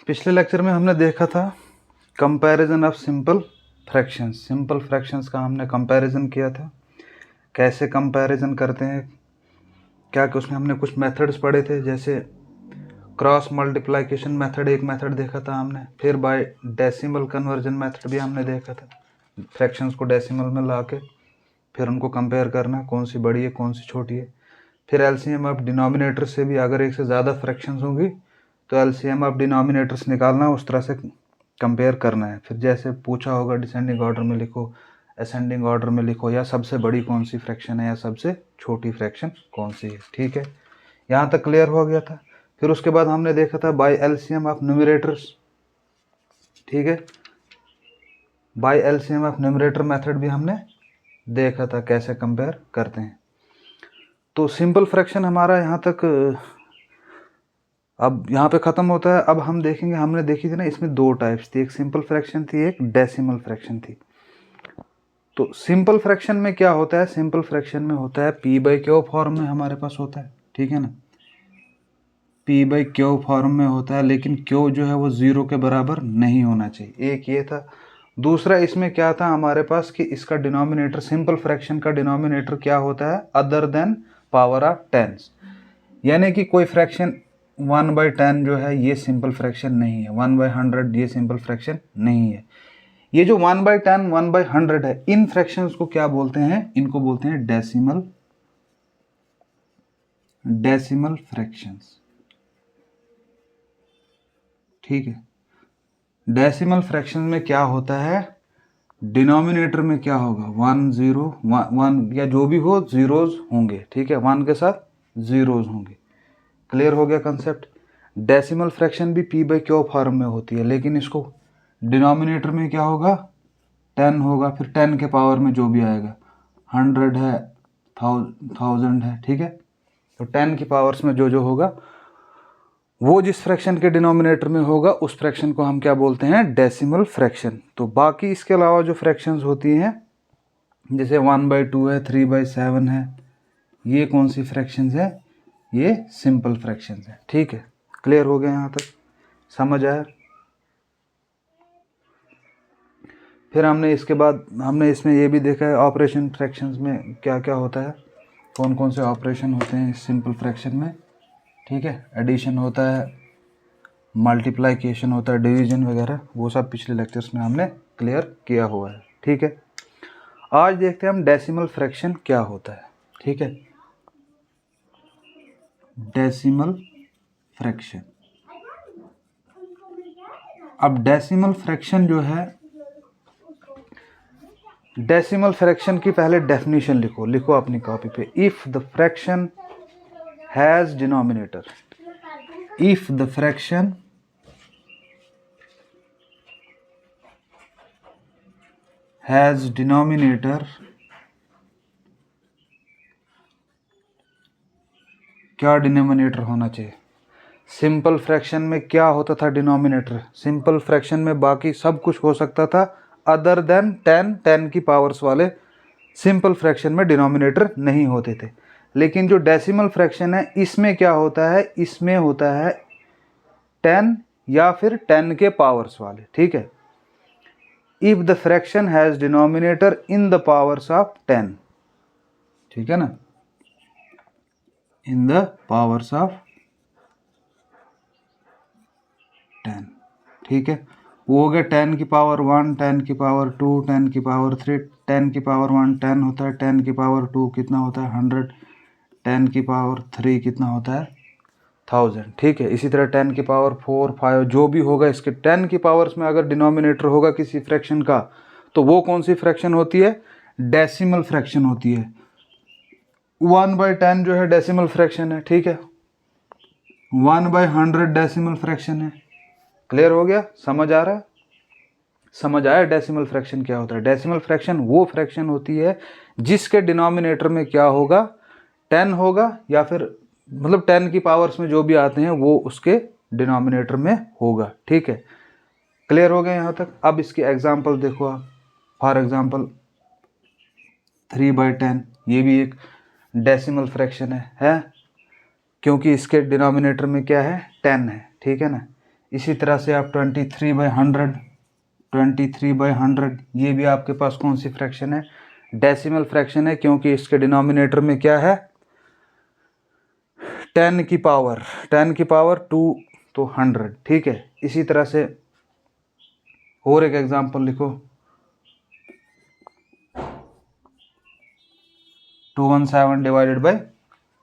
पिछले लेक्चर में हमने देखा था comparison of simple fractions. Simple fractions का हमने कंपैरिजन किया था, कैसे कंपैरिजन करते हैं, क्या कि उसमें हमने कुछ मेथड्स पढ़े थे, जैसे क्रॉस मल्टीप्लिकेशन मेथड एक मेथड देखा था हमने, फिर बाय डेसिमल कन्वर्जन मेथड भी हमने देखा था, फ्रैक्शंस को डेसिमल में ला के फिर उनको कंपेयर करना, कौन सी बड़ी है कौन सी छोटी है। फिर एलसीएम ऑफ डिनोमिनेटर से भी अगर एक से ज़्यादा फ्रैक्शंस होंगी तो एलसीएम ऑफ डिनोमिनेटर्स निकालना, उस तरह से कंपेयर करना है। फिर जैसे पूछा होगा डिसेंडिंग ऑर्डर में लिखो, असेंडिंग ऑर्डर में लिखो, या सबसे बड़ी कौन सी फ्रैक्शन है या सबसे छोटी फ्रैक्शन कौन सी है। ठीक है, यहाँ तक क्लियर हो गया था। फिर उसके बाद हमने देखा था बाय एलसीएम ऑफ न्यूमरेटर्स। ठीक है, bye LCM of numerator method भी हमने देखा था, कैसे कंपेयर करते हैं। तो सिंपल फ्रैक्शन हमारा यहाँ तक अब यहाँ पे ख़त्म होता है। अब हम देखेंगे, हमने देखी थी ना, इसमें दो टाइप्स थी, एक सिंपल फ्रैक्शन थी, एक डेसिमल फ्रैक्शन थी। तो सिंपल फ्रैक्शन में क्या होता है, सिंपल फ्रैक्शन में होता है पी बाई क्यू फॉर्म में हमारे पास होता है। ठीक है ना, पी बाई क्यू फॉर्म में होता है, लेकिन क्यू जो है वो 0 के बराबर नहीं होना चाहिए, एक ये था। दूसरा इसमें क्या था हमारे पास कि इसका डिनोमिनेटर, सिंपल फ्रैक्शन का डिनोमिनेटर क्या होता है, other than power of tens. यानी कि कोई फ्रैक्शन 1/10 जो है ये सिंपल फ्रैक्शन नहीं है, 1/100 ये सिंपल फ्रैक्शन नहीं है। ये जो 1/10 1/100 है, इन फ्रैक्शंस को क्या बोलते हैं, इनको बोलते हैं डेसिमल फ्रैक्शंस। ठीक है, डेसिमल फ्रैक्शन में क्या होता है, डिनोमिनेटर में क्या होगा, 1 0 1 या जो भी हो, जीरोज होंगे। ठीक है, 1 के साथ जीरोज होंगे। क्लियर हो गया कंसेप्ट। डेसिमल फ्रैक्शन भी पी बाई क्यू फॉर्म में होती है, लेकिन इसको डिनोमिनेटर में क्या होगा, 10 होगा, फिर 10 के पावर में जो भी आएगा, 100 है, 1000 है। ठीक है, तो 10 की पावर्स में जो जो होगा, वो जिस फ्रैक्शन के डिनोमिनेटर में होगा उस फ्रैक्शन को हम क्या बोलते हैं, डेसिमल फ्रैक्शन। तो बाकी इसके अलावा जो फ्रैक्शंस होती हैं, जैसे 1/2 है, 3/7 है, ये कौन सी फ्रैक्शंस है, ये सिंपल फ्रैक्शंस है। ठीक है, क्लियर हो गया, यहाँ तक समझ आया। फिर हमने इसके बाद हमने इसमें ये भी देखा है ऑपरेशन फ्रैक्शंस में क्या क्या होता है, कौन कौन से ऑपरेशन होते हैं सिंपल फ्रैक्शन में। ठीक है, एडिशन होता है, मल्टीप्लिकेशन होता है, डिवीजन वगैरह, वो सब पिछले लेक्चर्स में हमने क्लियर किया हुआ है। ठीक है, आज देखते हैं हम डेसिमल फ्रैक्शन क्या होता है। ठीक है, डेसिमल फ्रैक्शन। अब डेसिमल फ्रैक्शन जो है, डेसिमल फ्रैक्शन की पहले डेफिनेशन लिखो अपनी कॉपी पे। If the fraction has denominator, if the fraction has denominator, क्या डिनोमिनेटर होना चाहिए, सिंपल फ्रैक्शन में क्या होता था डिनोमिनेटर, सिंपल फ्रैक्शन में बाकी सब कुछ हो सकता था अदर देन 10 की पावर्स वाले सिंपल फ्रैक्शन में डिनोमिनेटर नहीं होते थे। लेकिन जो डेसिमल फ्रैक्शन है, इसमें क्या होता है, इसमें होता है 10 या फिर 10 के पावर्स वाले। ठीक है, if the fraction has denominator in the powers of 10, ठीक है ना, इन द पावर्स ऑफ 10। ठीक है, वो हो गया 10 की पावर 1, 10 की पावर 2, 10 की पावर 3, 10 की पावर 1 10 होता है, 10 की पावर 2 कितना होता है 100, 10 की पावर 3 कितना होता है 1000। ठीक है, इसी तरह 10 की पावर 4 5 जो भी होगा, इसके 10 की पावर्स में अगर डिनोमिनेटर होगा किसी फ्रैक्शन का, तो वो कौन सी फ्रैक्शन होती है, डेसिमल फ्रैक्शन होती है। 1/10 जो है डेसिमल फ्रैक्शन है। ठीक है, 1/100 डेसिमल फ्रैक्शन है। क्लियर हो गया, समझ आ रहा है, समझ आया डेसिमल फ्रैक्शन क्या होता है। डेसिमल फ्रैक्शन वो फ्रैक्शन होती है जिसके डिनोमिनेटर में क्या होगा, 10 होगा, या फिर मतलब 10 की पावर्स में जो भी आते हैं वो उसके डिनोमिनेटर में होगा। ठीक है, क्लियर हो गया यहाँ तक। अब इसके एग्जांपल देखो आप, फॉर एग्जांपल 3/10, ये भी एक डेसिमल फ्रैक्शन है क्योंकि इसके डिनोमिनेटर में क्या है, 10 है। ठीक है ना, इसी तरह से आप 23/100, 23/100 ये भी आपके पास कौन सी फ्रैक्शन है? डेसिमल फ्रैक्शन है, क्योंकि इसके डिनोमिनेटर में क्या है? 10 की पावर 2 तो 100, ठीक है। इसी तरह से और एक एग्जांपल लिखो, 217 डिवाइडेड बाय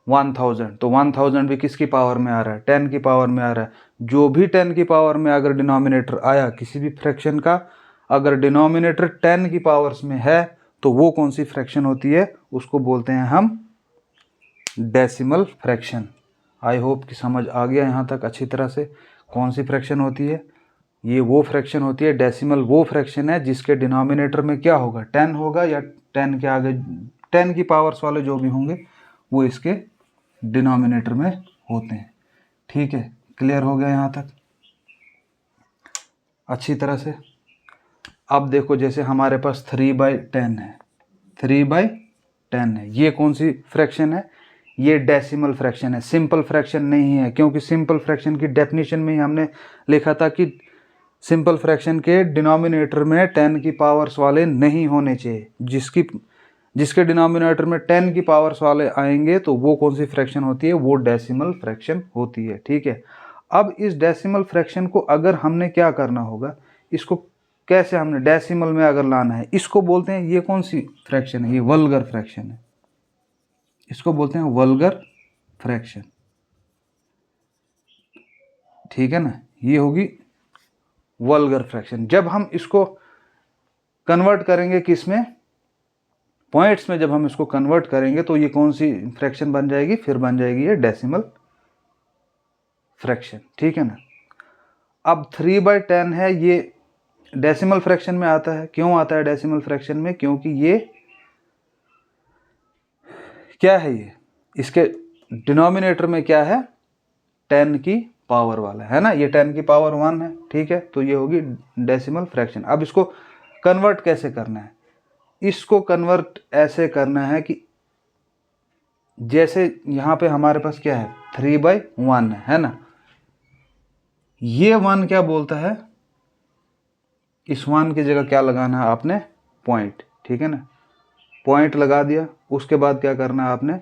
1000, तो 1000 भी किसकी पावर में आ रहा है? 10 की पावर में आ रहा है। जो भी 10 की पावर में अगर डिनोमिनेटर आया किसी भी फ्रैक्शन का, अगर डिनोमिनेटर 10 की पावर्स में है तो वो कौन सी फ्रैक्शन होती है? उसको बोलते हैं हम डेसिमल फ्रैक्शन। आई होप कि समझ आ गया यहाँ तक अच्छी तरह से कौन सी फ्रैक्शन होती है। ये वो फ्रैक्शन होती है, डेसिमल वो फ्रैक्शन है जिसके डिनोमिनेटर में क्या होगा? 10 होगा, या 10 के आगे 10 की पावर्स वाले जो भी होंगे वो इसके डिनोमिनेटर में होते हैं, ठीक है। क्लियर हो गया यहाँ तक अच्छी तरह से? अब देखो, जैसे हमारे पास 3/10 है, 3/10 है, ये कौन सी फ्रैक्शन है? ये डेसिमल फ्रैक्शन है, सिंपल फ्रैक्शन नहीं है, क्योंकि सिंपल फ्रैक्शन की डेफिनेशन में ही हमने लिखा था कि सिंपल फ्रैक्शन के डिनोमिनेटर में 10 की पावर्स वाले नहीं होने चाहिए। जिसके डिनोमिनेटर में 10 की पावर्स वाले आएंगे तो वो कौन सी फ्रैक्शन होती है? वो डेसिमल फ्रैक्शन होती है, ठीक है। अब इस डेसिमल फ्रैक्शन को अगर हमने क्या करना होगा, इसको कैसे हमने डेसिमल में अगर लाना है, इसको बोलते हैं, ये कौन सी फ्रैक्शन है? ये वल्गर फ्रैक्शन है, इसको बोलते हैं वल्गर फ्रैक्शन, ठीक है ना। ये होगी वल्गर फ्रैक्शन। जब हम इसको कन्वर्ट करेंगे किस में? पॉइंट्स में जब हम इसको कन्वर्ट करेंगे तो ये कौन सी फ्रैक्शन बन जाएगी? फिर बन जाएगी ये डेसिमल फ्रैक्शन, ठीक है ना। अब 3/10 है, ये डेसिमल फ्रैक्शन में आता है। क्यों आता है डेसिमल फ्रैक्शन में? क्योंकि ये क्या है? ये इसके डिनोमिनेटर में क्या है? 10 की पावर वाला है ना, ये 10 की पावर 1 है, ठीक है। तो ये होगी डेसिमल फ्रैक्शन। अब इसको कन्वर्ट कैसे करना है? इसको कन्वर्ट ऐसे करना है कि जैसे यहाँ पे हमारे पास क्या है? 3/1 है ना। ये 1 क्या बोलता है? इस 1 की जगह क्या लगाना है आपने? पॉइंट, ठीक है ना। पॉइंट लगा दिया, उसके बाद क्या करना है आपने?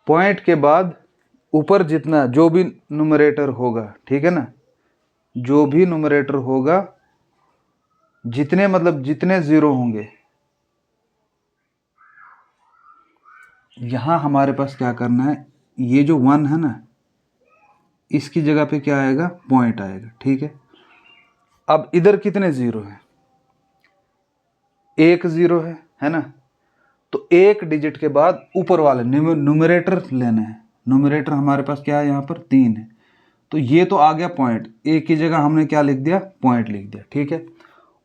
पॉइंट के बाद ऊपर जितना जो भी न्यूमरेटर होगा, ठीक है ना, जो भी न्यूमरेटर होगा, जितने मतलब जितने जीरो होंगे, यहां हमारे पास क्या करना है? ये जो 1 है ना, इसकी जगह पे क्या आएगा? पॉइंट आएगा, ठीक है। अब इधर कितने जीरो हैं? एक जीरो है ना। तो एक डिजिट के बाद ऊपर वाले न्यूमरेटर लेना है। न्यूमरेटर हमारे पास क्या है? यहाँ पर 3 है, तो ये तो आ गया पॉइंट। एक की जगह हमने क्या लिख दिया? पॉइंट लिख दिया, ठीक है।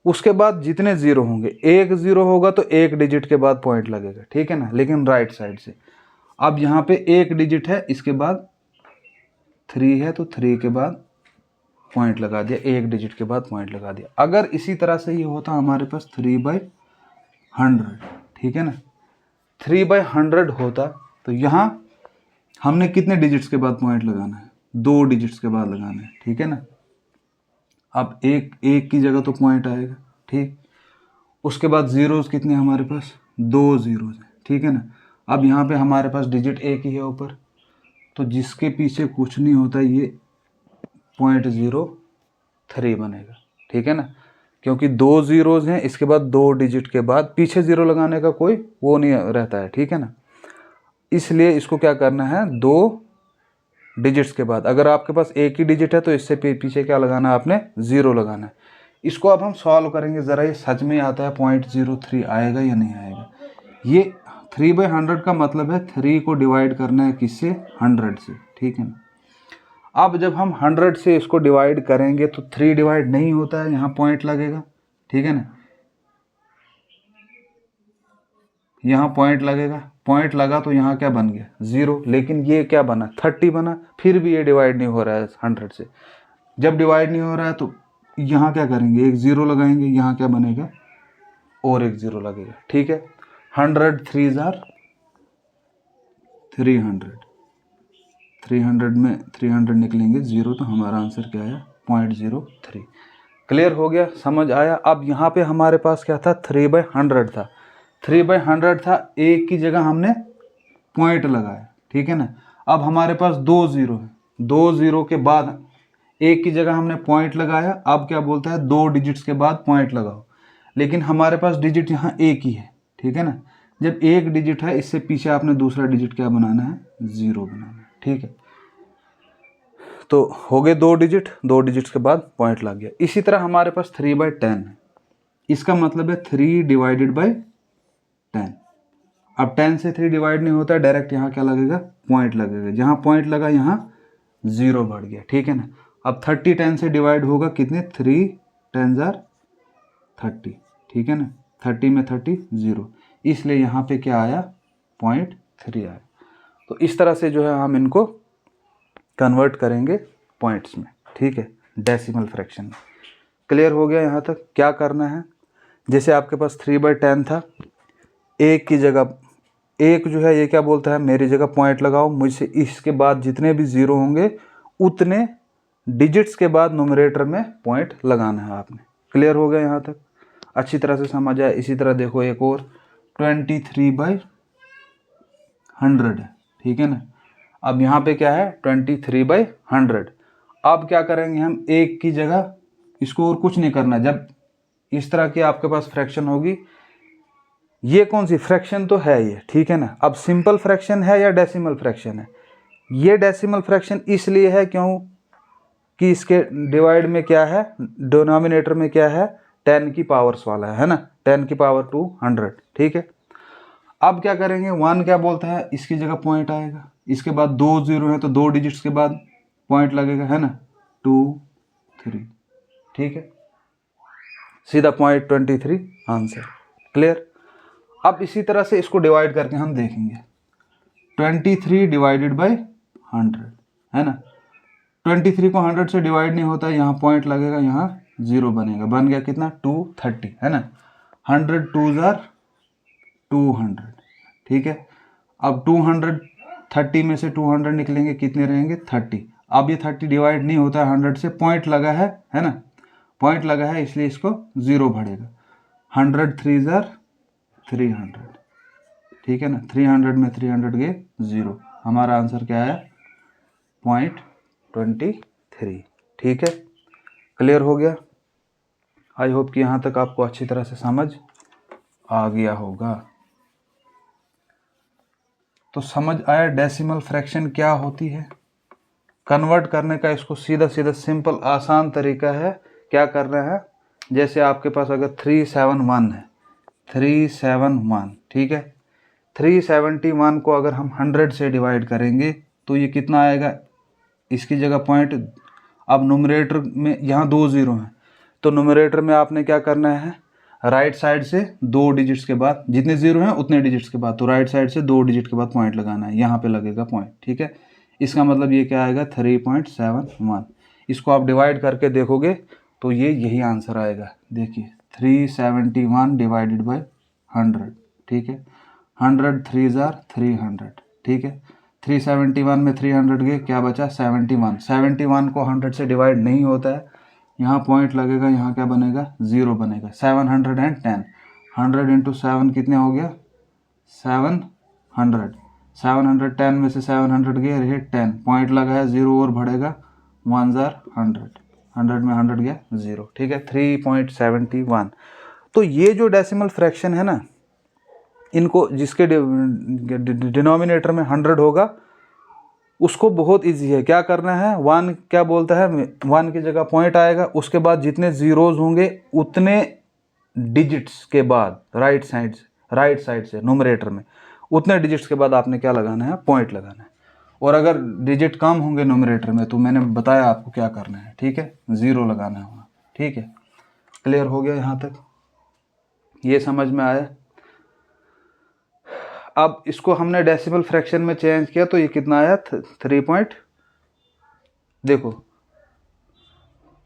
उसके बाद जितने जीरो होंगे, एक जीरो होगा तो एक डिजिट के बाद पॉइंट लगेगा, ठीक है ना, लेकिन राइट साइड से। अब यहाँ पे एक डिजिट है, इसके बाद 3 है, तो 3 के बाद पॉइंट लगा दिया, एक डिजिट के बाद पॉइंट लगा दिया। अगर इसी तरह से ये होता हमारे पास 3/100, ठीक है ना, 3/100 होता तो यहाँ हमने कितने डिजिट्स के बाद पॉइंट लगाना है? 2 डिजिट्स के बाद लगाना है, ठीक है ना। अब एक की जगह तो पॉइंट आएगा, ठीक। उसके बाद जीरोस कितने हमारे पास? 2 जीरोस है, ठीक है ना। अब यहाँ पे हमारे पास डिजिट एक ही है ऊपर, तो जिसके पीछे कुछ नहीं होता ये 0.03 बनेगा, ठीक है ना, क्योंकि 2 जीरोस हैं, इसके बाद 2 डिजिट के बाद पीछे जीरो लगाने का कोई वो नहीं रहता है, ठीक है ना। इसलिए इसको क्या करना है? 2 डिजिट्स के बाद, अगर आपके पास एक ही डिजिट है तो इससे पीछे क्या लगाना है आपने? 0 लगाना है। इसको अब हम सॉल्व करेंगे, ज़रा ये सच में आता है 0.03 आएगा या नहीं आएगा। ये 3/100 का मतलब है 3 को डिवाइड करना है किससे? 100 से, ठीक है ना। अब जब हम 100 से इसको डिवाइड करेंगे तो 3 डिवाइड नहीं होता है, यहाँ पॉइंट लगेगा, ठीक है ना, यहाँ पॉइंट लगेगा। पॉइंट लगा तो यहाँ क्या बन गया? 0, लेकिन ये क्या बना? 30 बना। फिर भी ये डिवाइड नहीं हो रहा है 100 से। जब डिवाइड नहीं हो रहा है तो यहाँ क्या करेंगे? एक 0 लगाएंगे, यहाँ क्या बनेगा? और एक 0 लगेगा, ठीक है। 100 3s are 300, 300 में 300 निकलेंगे 0, तो हमारा आंसर क्या आया 0.03। क्लियर हो गया, समझ आया। अब यहाँ पे हमारे पास क्या था 3/100 था, 3/100 था, एक की जगह हमने पॉइंट लगाया, ठीक है ना। अब हमारे पास 2 0 है, 2 0 के बाद एक की जगह हमने पॉइंट लगाया। अब क्या बोलता है 2 डिजिट्स के बाद पॉइंट लगाओ, लेकिन हमारे पास डिजिट यहाँ एक ही है, ठीक है ना। जब एक डिजिट है, इससे पीछे आपने दूसरा डिजिट क्या बनाना है 0 बनाना है, ठीक है। तो हो गए 2 डिजिट, 2 डिजिट्स के बाद पॉइंट लग गया। इसी तरह हमारे पास 3/10 है, इसका मतलब है 3/10। अब 10 से 3 डिवाइड नहीं होता है, डायरेक्ट यहाँ क्या लगेगा पॉइंट लगेगा, जहाँ पॉइंट लगा यहाँ 0 बढ़ गया, ठीक है ना। अब 30 10 से डिवाइड होगा कितने 3 10 30, ठीक है ना। 30 में 30 0, इसलिए यहाँ पे क्या आया 0.3 आया। तो इस तरह से जो है हम इनको कन्वर्ट करेंगे पॉइंट्स में, ठीक है, डेसिमल फ्रैक्शन में। क्लियर हो गया यहाँ तक। क्या करना है, जैसे आपके पास 3/10 था, एक की जगह एक जो है ये क्या बोलता है मेरी जगह पॉइंट लगाओ, मुझसे इसके बाद जितने भी 0 होंगे उतने डिजिट्स के बाद न्यूमरेटर में पॉइंट लगाना है आपने। क्लियर हो गया यहाँ तक, अच्छी तरह से समझ आया। इसी तरह देखो एक और 23/100 है, ठीक है ना। अब यहाँ पे क्या है 23/100। अब क्या करेंगे हम, एक की जगह इसको और कुछ नहीं करना। जब इस तरह की आपके पास फ्रैक्शन होगी, ये कौन सी फ्रैक्शन तो है ये, ठीक है ना। अब सिंपल फ्रैक्शन है या डेसिमल फ्रैक्शन है, ये डेसिमल फ्रैक्शन इसलिए है क्यों कि इसके डिवाइड में क्या है, डिनोमिनेटर में क्या है 10 की पावर्स वाला है ना, 10 की पावर 200, ठीक है। अब क्या करेंगे, 1 क्या बोलता है इसकी जगह पॉइंट आएगा, इसके बाद 2 0 है तो 2 डिजिट्स के बाद पॉइंट लगेगा, है ना 2 3, ठीक है, सीधा 0.23 आंसर। क्लियर। अब इसी तरह से इसको डिवाइड करके हम देखेंगे 23 डिवाइडेड बाई 100, है ना। 23 को 100 से डिवाइड नहीं होता, यहाँ पॉइंट लगेगा, यहाँ 0 बनेगा, बन गया कितना 230, है ना। 100 2 200, ठीक है। अब 230 में से 200 निकलेंगे, कितने रहेंगे 30। अब ये 30 डिवाइड नहीं होता है 100 से, पॉइंट लगा है ना, पॉइंट लगा है इसलिए इसको 0 बढ़ेगा। 100 3 300, ठीक है ना। 300 में 300 गए 0, हमारा आंसर क्या आया 0.23, ठीक है। क्लियर हो गया। आई होप कि यहाँ तक आपको अच्छी तरह से समझ आ गया होगा। तो समझ आया डेसिमल फ्रैक्शन क्या होती है, कन्वर्ट करने का इसको सीधा सीधा सिंपल आसान तरीका है। क्या करना है, जैसे आपके पास अगर 371 है, 371, ठीक है, 371 को अगर हम 100 से डिवाइड करेंगे तो ये कितना आएगा, इसकी जगह पॉइंट। अब न्यूमरेटर में यहाँ 2 0 हैं, तो न्यूमरेटर में आपने क्या करना है, राइट साइड से 2 डिजिट्स के बाद, जितने 0 हैं उतने डिजिट्स के बाद, तो राइट साइड से 2 डिजिट के बाद पॉइंट लगाना है, यहाँ पे लगेगा पॉइंट, ठीक है। इसका मतलब ये क्या आएगा 3.71। इसको आप डिवाइड करके देखोगे तो ये यही आंसर आएगा। देखिए 371 डिवाइडेड बाई 100, ठीक है। 100 3 300, ठीक है। 371 में 300 गए, क्या बचा 71। 71 को 100 से डिवाइड नहीं होता है, यहाँ पॉइंट लगेगा, यहाँ क्या बनेगा 0 बनेगा। 710, 100 इंटू 7 कितने हो गया 700। 710 में से 700 गए रहे 10, पॉइंट लगा है 0 और बढ़ेगा 100, 100 में 100 गया 0, ठीक है। 3.71। तो ये जो डेसिमल फ्रैक्शन है ना, इनको जिसके डिनोमिनेटर में 100 होगा उसको बहुत इजी है। क्या करना है, 1 क्या बोलता है 1 की जगह पॉइंट आएगा, उसके बाद जितने जीरोज होंगे उतने डिजिट्स के बाद राइट साइड से न्यूमरेटर में उतने डिजिट्स के बाद आपने क्या लगाना है पॉइंट लगाना है। और अगर डिजिट कम होंगे न्यूमरेटर में तो मैंने बताया आपको क्या करना है, ठीक है, 0 लगाना है वहाँ, ठीक है। क्लियर हो गया यहाँ तक, ये समझ में आया। अब इसको हमने डेसिमल फ्रैक्शन में चेंज किया तो ये कितना आया देखो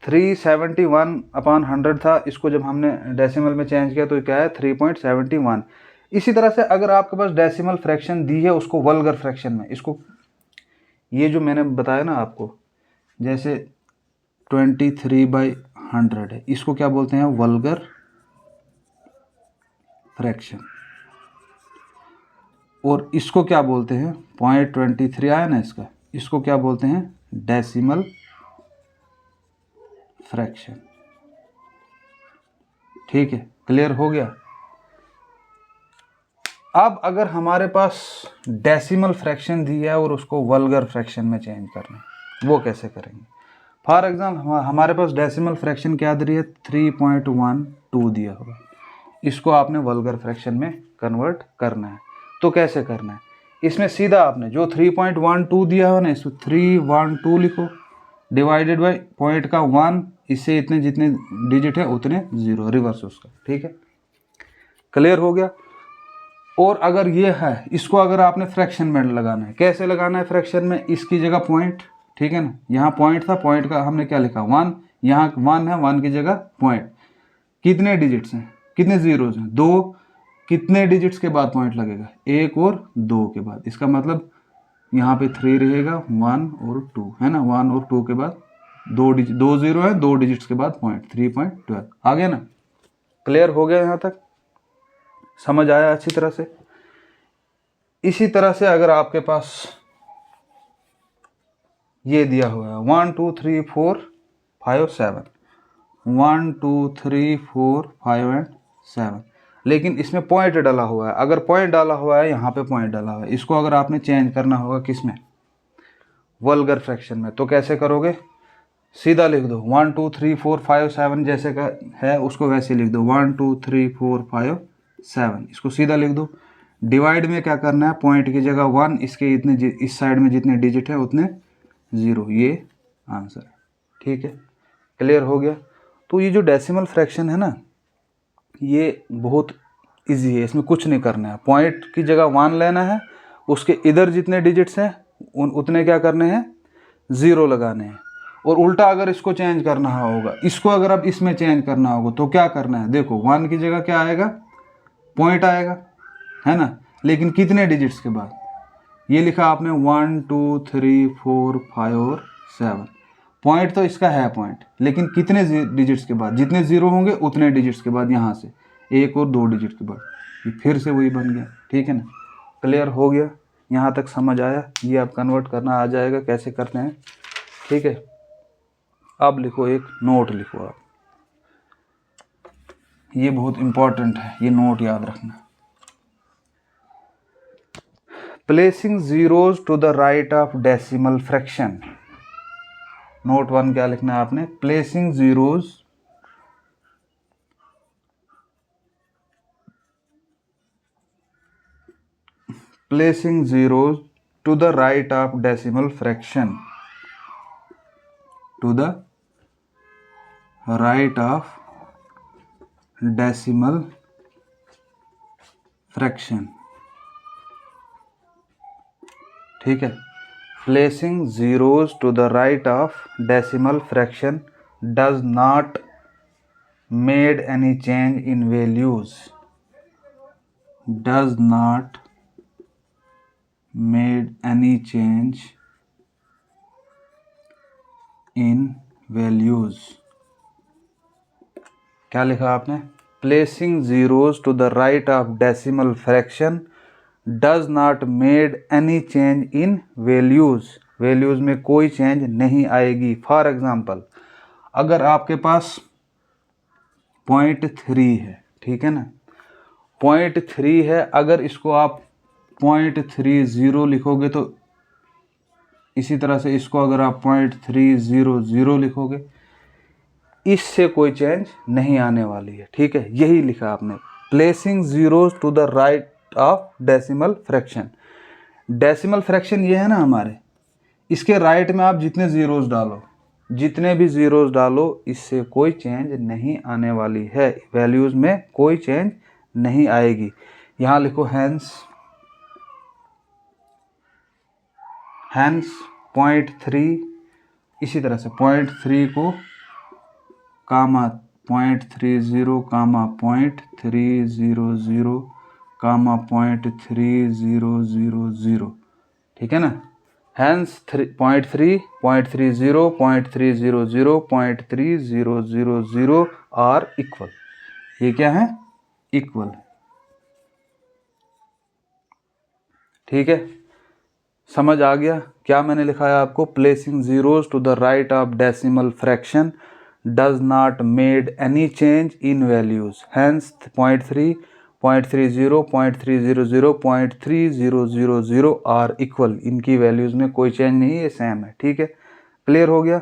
371/100 था, इसको जब हमने डेसिमल में चेंज किया तो क्या है 3.71। इसी तरह से अगर आपके पास डेसिमल फ्रैक्शन दी है उसको वल्गर फ्रैक्शन में, इसको ये जो मैंने बताया ना आपको, जैसे 23/100 है, इसको क्या बोलते हैं? Vulgar fraction. और इसको क्या बोलते हैं? 0.23 आया ना इसका, इसको क्या बोलते हैं? Decimal fraction. ठीक है, क्लियर हो गया। अब अगर हमारे पास डेसिमल फ्रैक्शन दी है और उसको वल्गर फ्रैक्शन में चेंज करना है, वो कैसे करेंगे? फॉर एग्जाम्पल हमारे पास डेसिमल फ्रैक्शन क्या दे रही है? 3.12 दिया होगा, इसको आपने वल्गर फ्रैक्शन में कन्वर्ट करना है। तो कैसे करना है? इसमें सीधा आपने जो 3.12 दिया हो ना, इसको 312 लिखो, डिवाइडेड बाय पॉइंट का 1, इससे इतने जितने डिजिट है उतने 0, रिवर्स उसका। ठीक है, क्लियर हो गया। और अगर ये है, इसको अगर आपने फ्रैक्शन में लगाना है, कैसे लगाना है फ्रैक्शन में? इसकी जगह पॉइंट, ठीक है ना, यहाँ पॉइंट था, पॉइंट का हमने क्या लिखा? 1, यहाँ 1 है, 1 की जगह पॉइंट। कितने डिजिट्स हैं? कितने जीरोज हैं? 2। कितने डिजिट्स के बाद पॉइंट लगेगा? 1 और 2 के बाद। इसका मतलब यहाँ पे 3 रहेगा, 1 और 2 है ना, 1 और 2 के बाद 2 जीरो है, 2 डिजिट्स के बाद पॉइंट, 3.12 आ गया ना। क्लियर हो गया? यहाँ तक समझ आया अच्छी तरह से? इसी तरह से अगर आपके पास ये दिया हुआ है 1 2 3 4 5 7, 1 2 3 4 5 एंड 7, लेकिन इसमें पॉइंट डाला हुआ है। अगर पॉइंट डाला हुआ है, यहाँ पे पॉइंट डाला हुआ है, इसको अगर आपने चेंज करना होगा किस में? वल्गर फ्रैक्शन में। तो कैसे करोगे? सीधा लिख दो 1 2 3 4 5 7, जैसे का है उसको वैसे लिख दो 1 2 3 4 5 7, इसको सीधा लिख दो। डिवाइड में क्या करना है? पॉइंट की जगह 1, इसके इतने इस साइड में जितने डिजिट है उतने 0, ये आंसर है। ठीक है, क्लियर हो गया। तो ये जो डेसिमल फ्रैक्शन है ना, ये बहुत इजी है, इसमें कुछ नहीं करना है। पॉइंट की जगह 1 लेना है, उसके इधर जितने डिजिट्स हैं उतने क्या करने हैं? 0 लगाने हैं। और उल्टा अगर इसको चेंज करना होगा, इसको अगर अब इसमें चेंज करना होगा तो क्या करना है? देखो 1 की जगह क्या आएगा? पॉइंट आएगा, है ना, लेकिन कितने डिजिट्स के बाद? ये लिखा आपने 1 2 3 4 5 और 7। पॉइंट तो इसका है पॉइंट, लेकिन कितने डिजिट्स के बाद? जितने 0 होंगे उतने डिजिट्स के बाद, यहाँ से 1 और 2 डिजिट के बाद, ये फिर से वही बन गया। ठीक है ना, क्लियर हो गया? यहाँ तक समझ आया? ये आप कन्वर्ट करना आ जाएगा कैसे करते हैं। ठीक है, अब लिखो, एक नोट लिखो आप, ये बहुत इंपॉर्टेंट है, ये नोट याद रखना। Placing zeros to the right of decimal fraction. Note 1 क्या लिखना है आपने? Placing zeros to the right of decimal fraction, to the right of decimal fraction. ठीक है, placing zeros to the right of decimal fraction does not made any change in values, does not made any change in values. क्या लिखा आपने? Placing zeros to the right of decimal fraction does not made any change in values. Values में कोई change नहीं आएगी। For example, अगर आपके पास 0.3 है, ठीक है ना, 0.3 है, अगर इसको आप 0.30 लिखोगे तो इसी तरह से इसको अगर आप 0.300 लिखोगे, इससे कोई चेंज नहीं आने वाली है। ठीक है, यही लिखा आपने, placing zeros to the right of decimal fraction. Decimal fraction ये है ना हमारे, इसके राइट में आप जितने जीरोज डालो, जितने भी जीरोज डालो, इससे कोई चेंज नहीं आने वाली है, वैल्यूज में कोई चेंज नहीं आएगी। यहाँ लिखो हैंस 0.3, इसी तरह से 0.3 को कामा 0.30 कामा 0.300 कामा 0.3000। ठीक है ना, Hence 0.3, 0.30, 0.300, 0.3000 are equal. ये क्या है? इक्वल। ठीक है, समझ आ गया क्या मैंने लिखा है आपको? Placing zeros to the right of decimal fraction does not made any change in values, hence 0.3, 0.30, 0.300, 0.3000 are equal. इनकी वैल्यूज में कोई चेंज नहीं, ये सेम है। ठीक है, क्लियर हो गया,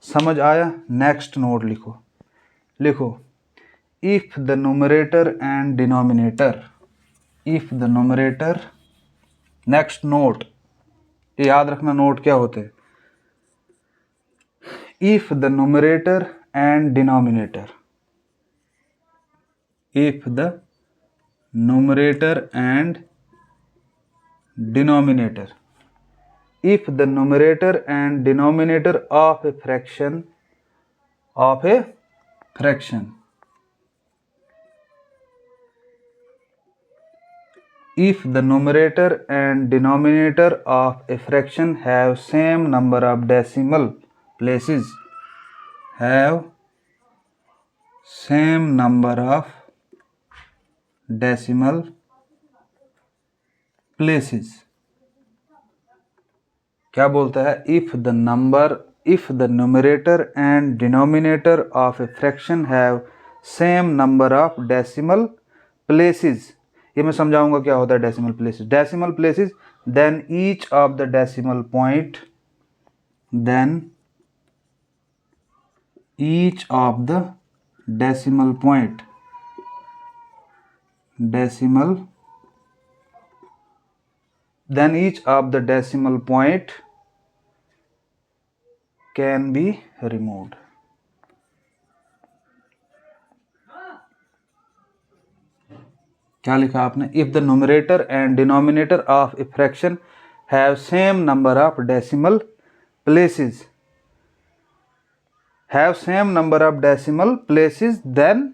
समझ आया? नेक्स्ट नोट लिखो if the numerator and denominator, if the numerator, next note, याद रखना नोट क्या होते हैं। If the numerator and denominator, if the numerator and denominator, if the numerator and denominator of a fraction if the numerator and denominator of a fraction have same number of decimal places, have same number of decimal places, क्या बोलता है? If the numerator and denominator of a fraction have same number of decimal places, ये मैं समझाऊंगा क्या होता है decimal places. Decimal places, then each of the decimal point, then each of the decimal point, then each of the decimal point can be removed. क्या लिखा आपने? if the numerator and denominator of a fraction have same number of decimal places, have same number of decimal places, then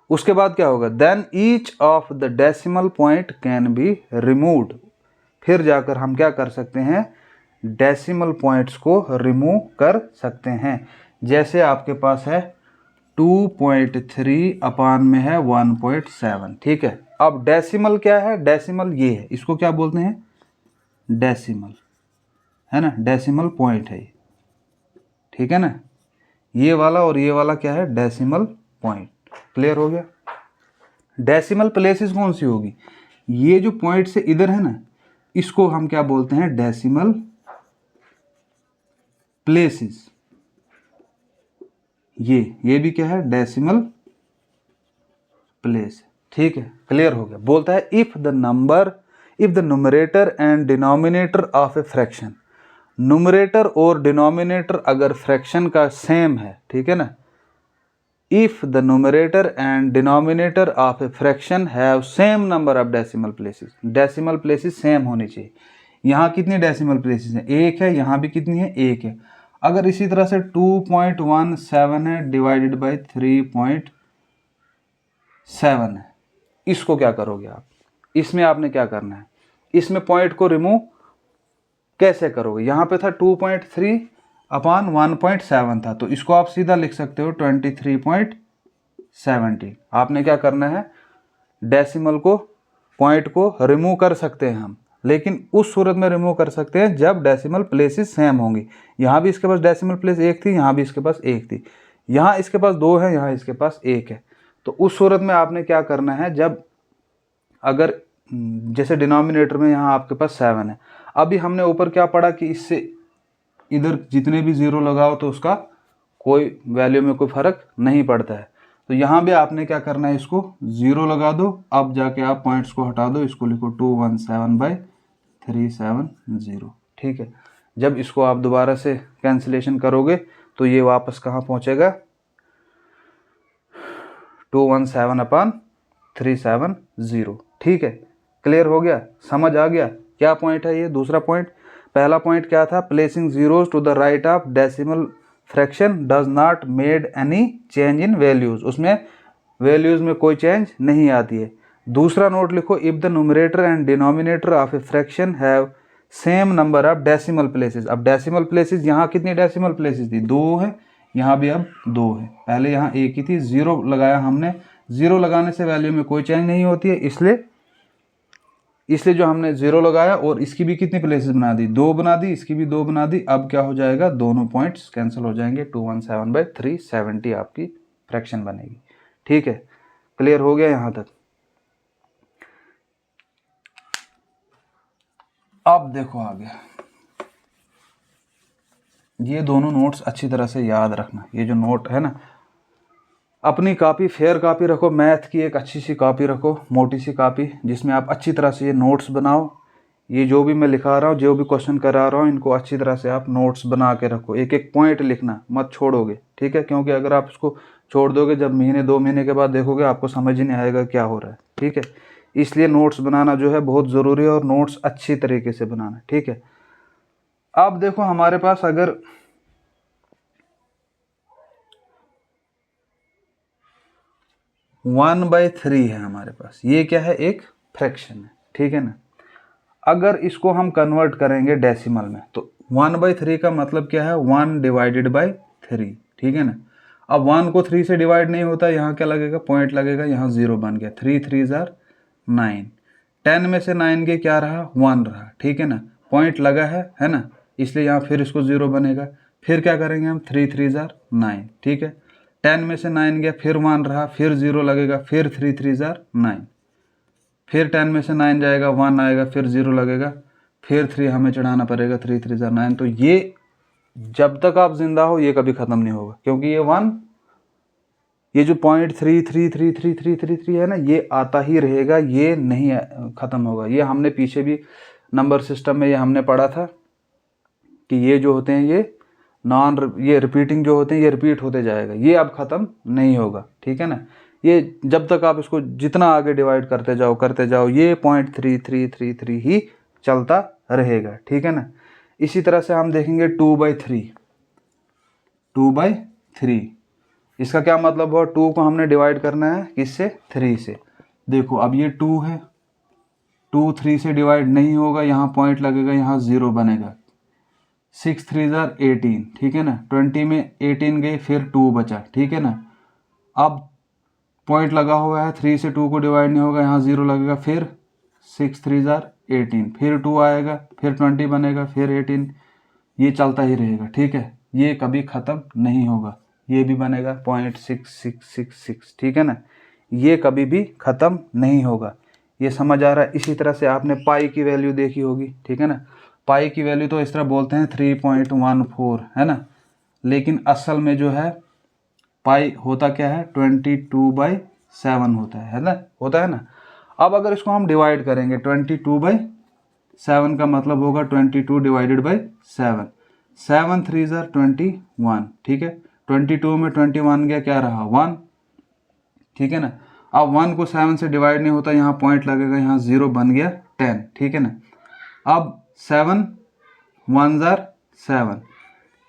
उसके बाद क्या होगा? Then each of the decimal point can be removed. फिर जाकर हम क्या कर सकते हैं? डेसिमल पॉइंट्स को रिमूव कर सकते हैं। जैसे आपके पास है 2.3 अपान में है 1.7, ठीक है। अब डेसिमल क्या है? डेसिमल ये है, इसको क्या बोलते हैं? डेसिमल, है ना, डेसिमल पॉइंट है ये, ठीक है ना। ये वाला और ये वाला क्या है? Decimal point. क्लियर हो गया? डेसिमल प्लेसेस कौन सी होगी? ये जो पॉइंट से इधर है ना, इसको हम क्या बोलते हैं? Decimal places. ये भी क्या है? Decimal place. ठीक है, क्लियर हो गया। बोलता है if the numerator and denominator of a fraction, numerator और डिनोमिनेटर अगर फ्रैक्शन का सेम है, ठीक है ना, if the numerator and denominator of a fraction have same number of decimal places, decimal places same होनी चाहिए। यहाँ कितनी decimal places हैं? एक है, यहाँ भी कितनी है? एक है। अगर इसी तरह से 2.17 है डिवाइडेड बाई 3.7 है, इसको क्या करोगे आप? इसमें आपने क्या करना है? इसमें पॉइंट को रिमूव कैसे करोगे? यहाँ पे था 2.3 अपान 1.7 था, तो इसको आप सीधा लिख सकते हो 23.70। आपने क्या करना है? डेसिमल को, पॉइंट को रिमूव कर सकते हैं हम, लेकिन उस सूरत में रिमूव कर सकते हैं जब डेसिमल प्लेसेस सेम होंगी। यहाँ भी इसके पास डेसिमल प्लेस एक थी, यहाँ भी इसके पास एक थी, यहाँ इसके पास दो है, यहाँ इसके पास एक है। तो उस सूरत में आपने क्या करना है? जब अगर जैसे डिनोमिनेटर में यहाँ आपके पास 7 है, अभी हमने ऊपर क्या पढ़ा कि इससे इधर जितने भी जीरो लगाओ तो उसका कोई वैल्यू में कोई फर्क नहीं पड़ता है। तो यहाँ भी आपने क्या करना है? इसको जीरो लगा दो, अब जाके आप पॉइंट्स को हटा दो, इसको लिखो 217/370। ठीक है, जब इसको आप दोबारा से कैंसिलेशन करोगे तो ये वापस कहाँ पहुँचेगा? 217/370। ठीक है, क्लियर हो गया? समझ आ गया क्या पॉइंट है ये? दूसरा पॉइंट। पहला पॉइंट क्या था? Placing zeros to the right of decimal fraction does not made any change in values, उसमें वैल्यूज में कोई चेंज नहीं आती है। दूसरा नोट लिखो, if the numerator and denominator of a fraction have same number of decimal places. अब decimal places यहाँ कितनी डेसिमल प्लेसेस थी, 2 है, यहाँ भी अब 2 है, पहले यहाँ एक ही थी, 0 लगाया हमने। 0 लगाने से वैल्यू में कोई चेंज नहीं होती है, इसलिए जो हमने 0 लगाया और इसकी भी कितनी प्लेसेस बना दी, 2 बना दी, इसकी भी 2 बना दी। अब क्या हो जाएगा, दोनों पॉइंट्स कैंसिल हो जाएंगे, 217/370 आपकी फ्रैक्शन बनेगी। ठीक है, क्लियर हो गया यहाँ तक। अब देखो आगे, ये दोनों नोट्स अच्छी तरह से याद रखना। ये जो नोट है ना, अपनी कॉपी, फेयर कॉपी रखो, मैथ की एक अच्छी सी कॉपी रखो, मोटी सी कॉपी, जिसमें आप अच्छी तरह से ये नोट्स बनाओ। ये जो भी मैं लिखा रहा हूँ, जो भी क्वेश्चन करा रहा हूँ, इनको अच्छी तरह से आप नोट्स बना के रखो। एक एक पॉइंट लिखना, मत छोड़ोगे। ठीक है, क्योंकि अगर आप इसको छोड़ दोगे, जब महीने 2 महीने के बाद देखोगे, आपको समझ ही नहीं आएगा क्या हो रहा है। ठीक है, इसलिए नोट्स बनाना जो है बहुत ज़रूरी है, और नोट्स अच्छी तरीके से बनाना। ठीक है, अब देखो हमारे पास अगर 1/3 है हमारे पास, ये क्या है, एक फ्रैक्शन है। ठीक है ना, अगर इसको हम कन्वर्ट करेंगे डेसिमल में, तो 1/3 का मतलब क्या है, 1/3। ठीक है ना, अब 1 को 3 से डिवाइड नहीं होता, यहाँ क्या लगेगा, पॉइंट लगेगा, यहाँ 0 बन गया, 3 3 9। 10 में से 9 के क्या रहा, 1 रहा। ठीक है ना, पॉइंट लगा है ना, इसलिए यहाँ फिर इसको 0 बनेगा। फिर क्या करेंगे हम, 3 3 9। ठीक है, 10 में से 9 गया, फिर 1 रहा, फिर 0 लगेगा, फिर 3 3 9। फिर 10 में से 9 जाएगा, 1 आएगा, फिर 0 लगेगा, फिर 3 हमें चढ़ाना पड़ेगा, 3 3 9। तो ये जब तक आप जिंदा हो ये कभी ख़त्म नहीं होगा, क्योंकि ये 1, ये जो पॉइंट 3 3 3 3 3 3 3 है ना, ये आता ही रहेगा, ये नहीं ख़त्म होगा। ये हमने पीछे भी नंबर सिस्टम में ये हमने पढ़ा था कि ये जो होते हैं, ये रिपीटिंग जो होते हैं, ये रिपीट होते जाएगा, ये अब ख़त्म नहीं होगा। ठीक है ना, ये जब तक आप इसको जितना आगे डिवाइड करते जाओ, ये 0.3333 ही चलता रहेगा। ठीक है ना, इसी तरह से हम देखेंगे 2/3। इसका क्या मतलब हुआ, 2 को हमने डिवाइड करना है किससे, 3 से। देखो अब ये 2 है, 2 3 से डिवाइड नहीं होगा, यहाँ पॉइंट लगेगा, यहाँ 0 बनेगा। 6 3 18। ठीक है ना, 20 में 18 गए, फिर 2 बचा। ठीक है ना, अब पॉइंट लगा हुआ है, 3 से 2 को डिवाइड नहीं होगा, यहाँ 0 लगेगा, फिर 6 3 18, फिर 2 आएगा, फिर 20 बनेगा, फिर 18। ये चलता ही रहेगा। ठीक है, ये कभी ख़त्म नहीं होगा। ये भी बनेगा 0.6666। ठीक है ना, ये कभी भी ख़त्म नहीं होगा। ये समझ आ रहा है। इसी तरह से आपने पाई की वैल्यू देखी होगी। ठीक है ना, पाई की वैल्यू तो इस तरह बोलते हैं 3.14 है ना, लेकिन असल में जो है पाई होता क्या है, 22/7 होता है ना। अब अगर इसको हम डिवाइड करेंगे, 22/7 का मतलब होगा 22 डिवाइडेड बाई 7। 7 3 21। ठीक है, 22 में 21 गया, क्या रहा, 1। ठीक है ना, अब 1 को 7 से डिवाइड नहीं होता, यहाँ पॉइंट लगेगा, यहाँ 0 बन गया, 10। ठीक है ना, अब 7 1 7,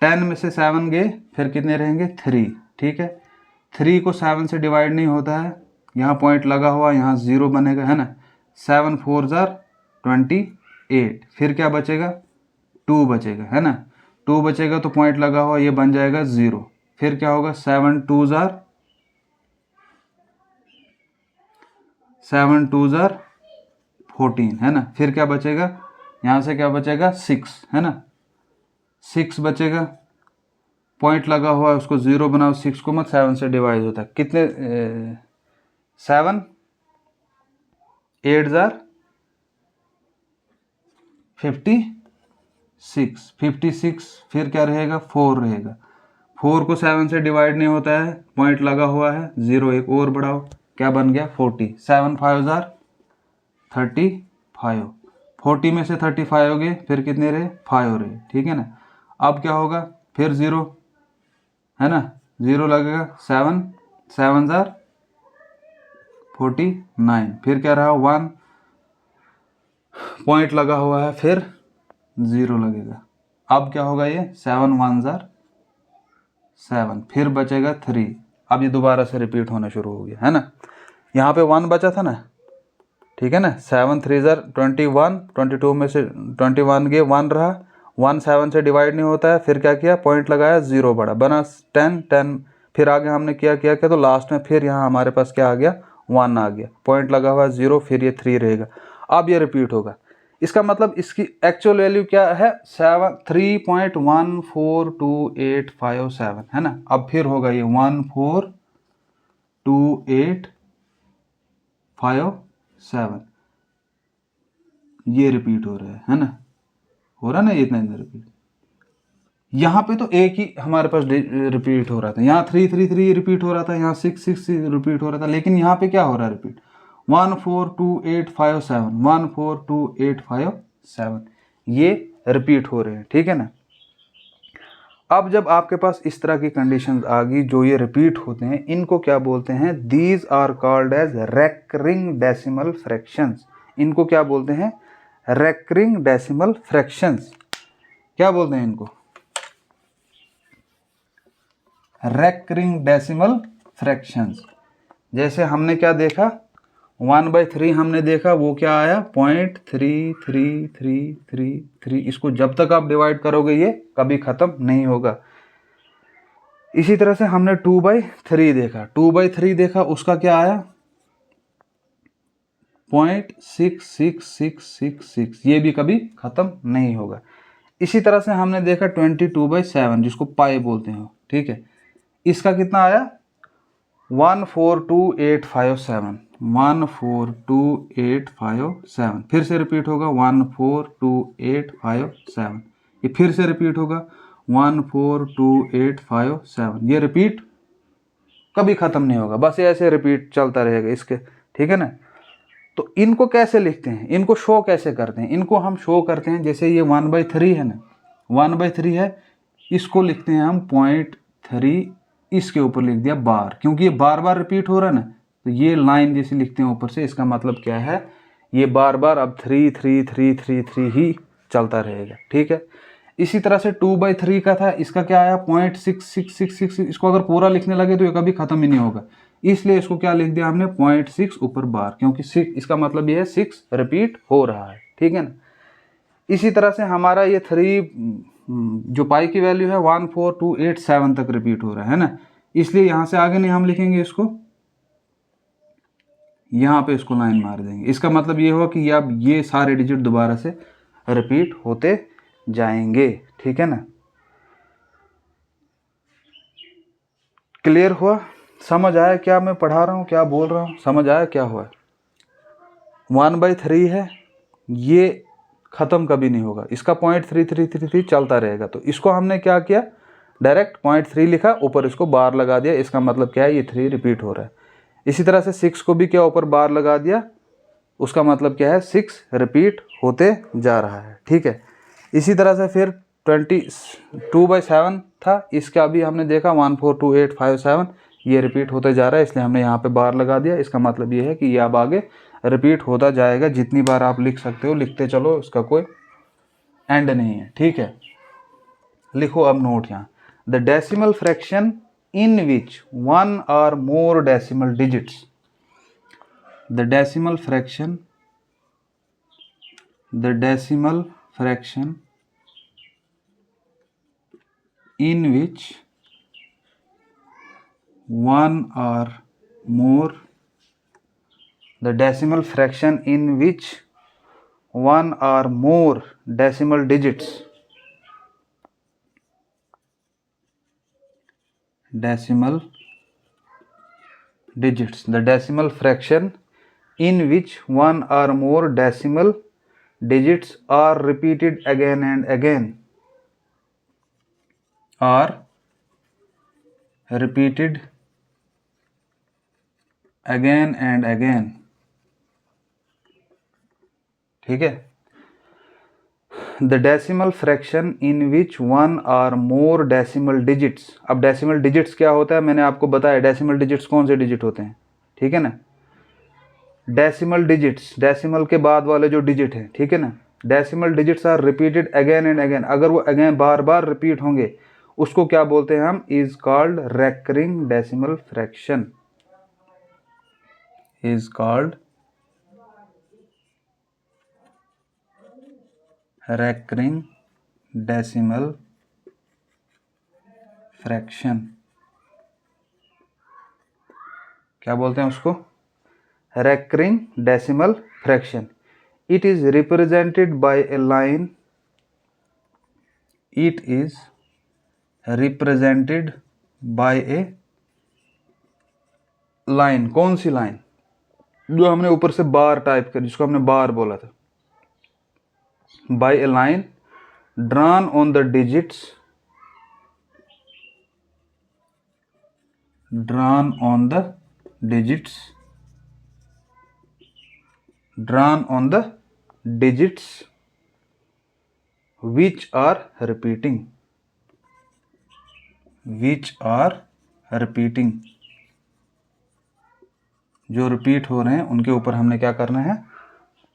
10 में से 7 गए, फिर कितने रहेंगे, 3। ठीक है, 3 को 7 से डिवाइड नहीं होता है, यहाँ पॉइंट लगा हुआ, यहाँ 0 बनेगा, है ना। 7 4 28, फिर क्या बचेगा, 2 बचेगा, है ना। 2 बचेगा तो पॉइंट लगा हुआ, ये बन जाएगा 0। फिर क्या होगा, 7 2 14, है ना। फिर क्या बचेगा, यहाँ से क्या बचेगा, 6, है ना। 6 बचेगा, पॉइंट लगा हुआ है, उसको 0 बनाओ। 6 को मत 7 से डिवाइड होता है, कितने 7 8 56। फिर क्या रहेगा, 4 रहेगा। 4 को 7 से डिवाइड नहीं होता है, पॉइंट लगा हुआ है, 0 एक और बढ़ाओ, क्या बन गया, 40। 7 5 35। 40 में से 35 हो गए, फिर कितने रहे, 5 रहे। ठीक है ना, अब क्या होगा, फिर 0, है ना, 0 लगेगा। 7 7 49, फिर क्या रहा, 1, पॉइंट लगा हुआ है, फिर 0 लगेगा। अब क्या होगा, ये 7 1 7, फिर बचेगा 3। अब ये दोबारा से रिपीट होना शुरू हो गया, है ना। यहाँ पे 1 बचा था ना, ठीक है ना। 7 3 ज़र 21, 22 में से 21 गए 1 रहा, 1 7 से डिवाइड नहीं होता है, फिर क्या किया पॉइंट लगाया 0 बढ़ा बना 10 10, फिर आगे हमने क्या तो लास्ट में फिर यहाँ हमारे पास क्या आ गया 1 आ गया, पॉइंट लगा हुआ 0, फिर ये 3 रहेगा। अब ये रिपीट होगा, इसका मतलब इसकी एक्चुअल वैल्यू क्या है 3.142857 है ना। अब फिर होगा ये 1428557, ये रिपीट हो रहा है ना, हो रहा ना ये इतना रिपीट। यहाँ पे तो एक ही हमारे पास रिपीट हो रहा था, यहाँ 333 रिपीट हो रहा था, यहाँ 666 रिपीट हो रहा था, लेकिन यहाँ पे क्या हो रहा है रिपीट 1428557, 1428557 ये रिपीट हो रहे हैं, ठीक है ना। अब जब आपके पास इस तरह की कंडीशंस आ गई जो ये रिपीट होते हैं, इनको क्या बोलते हैं, these are called as recurring decimal fractions. इनको क्या बोलते हैं, रेकरिंग डेसिमल फ्रैक्शंस। क्या बोलते हैं इनको, रेकरिंग डेसिमल फ्रैक्शंस। जैसे हमने क्या देखा 1/3 हमने देखा, वो क्या आया 0.3333, इसको जब तक आप डिवाइड करोगे ये कभी ख़त्म नहीं होगा। इसी तरह से हमने 2/3 देखा, 2/3 देखा, उसका क्या आया 0.66666, ये भी कभी ख़त्म नहीं होगा। इसी तरह से हमने देखा 22/7 जिसको पाई बोलते हैं, ठीक है, इसका कितना आया 1428557, 1428557, फिर से रिपीट होगा 1428557, ये फिर से रिपीट होगा 1428557, ये रिपीट कभी ख़त्म नहीं होगा, बस ऐसे रिपीट चलता रहेगा इसके, ठीक है ना। तो इनको कैसे लिखते हैं, इनको शो कैसे करते हैं, इनको हम शो करते हैं जैसे ये 1/3 है ना, 1/3 है, इसको लिखते हैं हम 0.3, इसके ऊपर लिख दिया बार, क्योंकि ये बार बार रिपीट हो रहा है ना, तो ये लाइन जैसे लिखते हैं ऊपर से, इसका मतलब क्या है ये बार बार अब 3 ही चलता रहेगा, ठीक है। इसी तरह से 2/3 का था, इसका क्या आया 0.6666, इसको अगर पूरा लिखने लगे तो ये कभी ख़त्म ही नहीं होगा, इसलिए इसको क्या लिख दिया हमने 0.6 ऊपर बार, क्योंकि 6 इसका मतलब ये है 6 रिपीट हो रहा है, ठीक है ना। इसी तरह से हमारा ये 3 जो पाई की वैल्यू है 14287 तक रिपीट हो रहा है ना, इसलिए यहाँ से आगे नहीं हम लिखेंगे इसको, यहाँ पे इसको लाइन मार देंगे। इसका मतलब ये हुआ कि अब ये सारे डिजिट दोबारा से रिपीट होते जाएंगे, ठीक है ना। क्लियर हुआ, समझ आया क्या मैं पढ़ा रहा हूँ, क्या बोल रहा हूँ, समझ आया क्या हुआ। 1/3 है, ये ख़त्म कभी नहीं होगा, इसका 0.3333 चलता रहेगा, तो इसको हमने क्या किया डायरेक्ट 0.3 लिखा, ऊपर इसको बार लगा दिया, इसका मतलब क्या है ये 3 रिपीट हो रहा है। इसी तरह से 6 को भी क्या ऊपर बार लगा दिया, उसका मतलब क्या है 6 रिपीट होते जा रहा है, ठीक है। इसी तरह से फिर 22/7 था, इसका भी हमने देखा 1428557, ये रिपीट होते जा रहा है, इसलिए हमने यहाँ पे बार लगा दिया, इसका मतलब ये है कि ये अब आगे रिपीट होता जाएगा, जितनी बार आप लिख सकते हो लिखते चलो, इसका कोई एंड नहीं है, ठीक है। लिखो अब नोट यहाँ, the decimal fraction in which one or more decimal digits, the decimal fraction in which one or more, the decimal fraction in which one or more decimal digits, the decimal fraction in which one or more decimal digits are repeated again and again, ठीक है। The decimal fraction in which one और मोर decimal digits, अब decimal digits क्या होता है मैंने आपको बताया, डेसिमल डिजिट्स कौन से डिजिट होते हैं, ठीक है ना। डेसिमल डिजिट्स, डेसिमल के बाद वाले जो डिजिट हैं, ठीक है ना, decimal digits are repeated again and again, अगर वो अगेन बार बार रिपीट होंगे उसको क्या बोलते हैं हम, is called recurring decimal fraction, is called recurring decimal fraction, क्या बोलते हैं उसको? recurring decimal fraction. It is represented by a line. It is represented by a line. कौन सी लाइन? जो हमने ऊपर से बार टाइप कर, जिसको हमने बार बोला था. by a line drawn on the digits, drawn on the digits, drawn on the digits which are repeating, which are repeating, जो रिपीट हो रहे हैं उनके ऊपर हमने क्या करना है?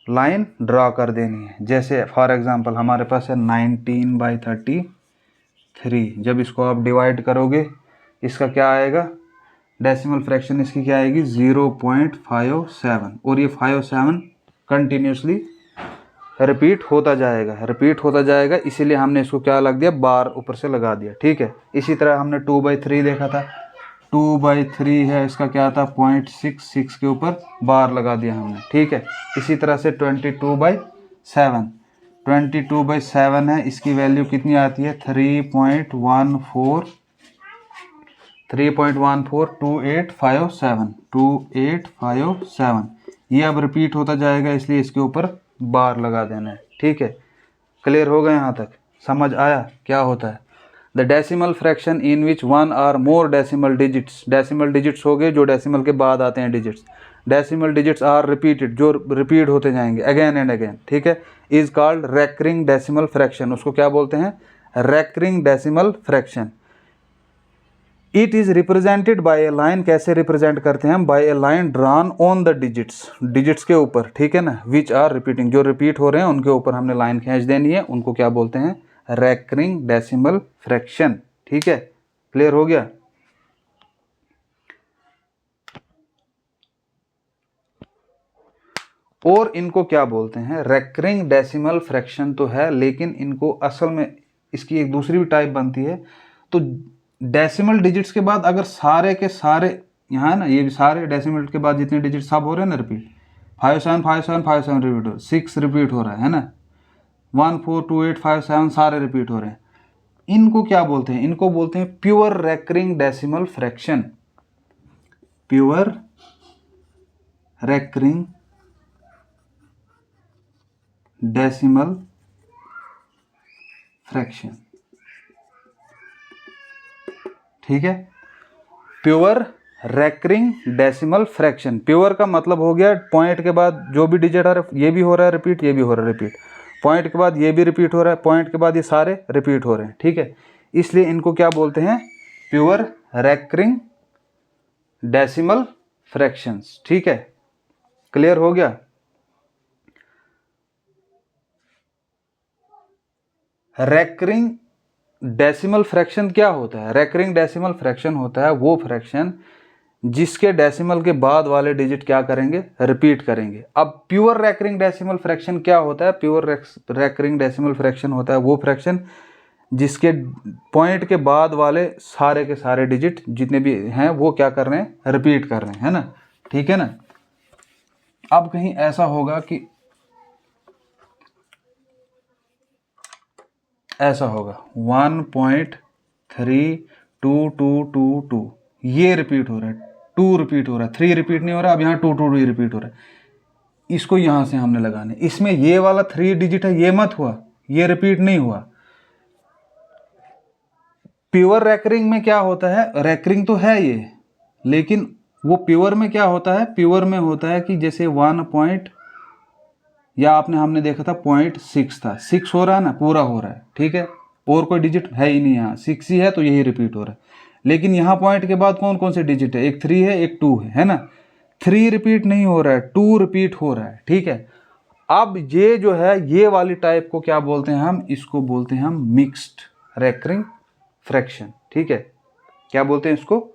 लाइन ड्रा कर देनी है. जैसे फॉर एग्जांपल हमारे पास है 19/33. जब इसको आप डिवाइड करोगे, इसका क्या आएगा? डेसिमल फ्रैक्शन इसकी क्या आएगी? 0.57. और ये 57 कंटिन्यूसली रिपीट होता जाएगा, रिपीट होता जाएगा. इसीलिए हमने इसको क्या लग दिया? बार ऊपर से लगा दिया. ठीक है. इसी तरह हमने 2/3 देखा था. 2/3 है, इसका क्या था? 0.66 के ऊपर बार लगा दिया हमने. ठीक है. इसी तरह से 22/7, 22/7 है, इसकी वैल्यू कितनी आती है? 3.14, 2857. ये अब रिपीट होता जाएगा, इसलिए इसके ऊपर बार लगा देना है. ठीक है. क्लियर हो गया? यहाँ तक समझ आया क्या होता है? The decimal fraction in which one or more decimal digits. Decimal digits हो गए जो डेसिमल के बाद आते हैं digits. Decimal digits are repeated, जो रिपीट होते जाएंगे अगेन एंड अगेन. ठीक है. Is called recurring decimal fraction. उसको क्या बोलते हैं? Recurring decimal fraction. It is represented by a line. कैसे रिप्रेजेंट करते हैं हम? By a line drawn on the digits, digits के ऊपर. ठीक है ना. विच आर रिपीटिंग, जो रिपीट हो रहे हैं उनके ऊपर हमने लाइन खींच देनी है. उनको क्या बोलते हैं? Recurring decimal fraction. ठीक है. क्लियर हो गया? और इनको क्या बोलते हैं? रेकरिंग डेसिमल फ्रैक्शन तो है, लेकिन इनको असल में इसकी एक दूसरी भी टाइप बनती है. तो डेसिमल डिजिट्स के बाद अगर सारे के सारे यहाँ है ना, ये सारे डेसिमल के बाद जितने डिजिट सब हो रहे हैं ना रिपीट, 575757 रिपीट हो, 6 रिपीट हो रहा है ना, 142857 सारे रिपीट हो रहे हैं. इनको क्या बोलते हैं? इनको बोलते हैं pure recurring decimal fraction. Pure recurring decimal fraction. ठीक है. Pure recurring decimal fraction. Pure का मतलब हो गया पॉइंट के बाद जो भी डिजिट आ रहा है, ये भी हो रहा है रिपीट, ये भी हो रहा है रिपीट, पॉइंट के बाद ये भी रिपीट हो रहा है, पॉइंट के बाद ये सारे रिपीट हो रहे हैं. ठीक है. इसलिए इनको क्या बोलते हैं? Pure recurring decimal fractions. ठीक है. क्लियर हो गया? रेकरिंग डेसिमल फ्रैक्शन क्या होता है? रेकरिंग डेसिमल फ्रैक्शन होता है वो फ्रैक्शन जिसके डेसिमल के बाद वाले डिजिट क्या करेंगे? रिपीट करेंगे. अब प्योर रेकरिंग डेसिमल फ्रैक्शन क्या होता है? प्योर रेकरिंग डेसिमल फ्रैक्शन होता है वो फ्रैक्शन जिसके पॉइंट के बाद वाले सारे के सारे डिजिट जितने भी हैं वो क्या कर रहे हैं? रिपीट कर रहे हैं. है ना. ठीक है ना. अब कहीं ऐसा होगा कि ऐसा होगा 1.32222 ये रिपीट हो रहा है, 2 रिपीट हो रहा है, 3 रिपीट नहीं हो रहा. अब यहाँ 222 रिपीट हो रहा है. इसको यहाँ से हमने लगाने. इसमें ये वाला 3 डिजिट है, ये मत हुआ, ये रिपीट नहीं हुआ. प्योर रेकरिंग में क्या होता है? रेकरिंग तो है ये, लेकिन वो प्योर में क्या होता है? प्योर में होता है कि जैसे 1 पॉइंट, या आपने हमने देखा था 0.6 था, 6 हो रहा है ना, पूरा हो रहा है. ठीक है. और कोई डिजिट है ही नहीं, यहाँ 6 ही है तो यही रिपीट हो रहा है. लेकिन यहाँ पॉइंट के बाद कौन कौन से डिजिट है? एक 3 है, एक 2 है ना. 3 रिपीट नहीं हो रहा है, 2 रिपीट हो रहा है. ठीक है. अब ये जो है ये वाली टाइप को क्या बोलते हैं हम? इसको बोलते हैं हम मिक्स्ड रेकरिंग फ्रैक्शन. ठीक है. क्या बोलते हैं इसको?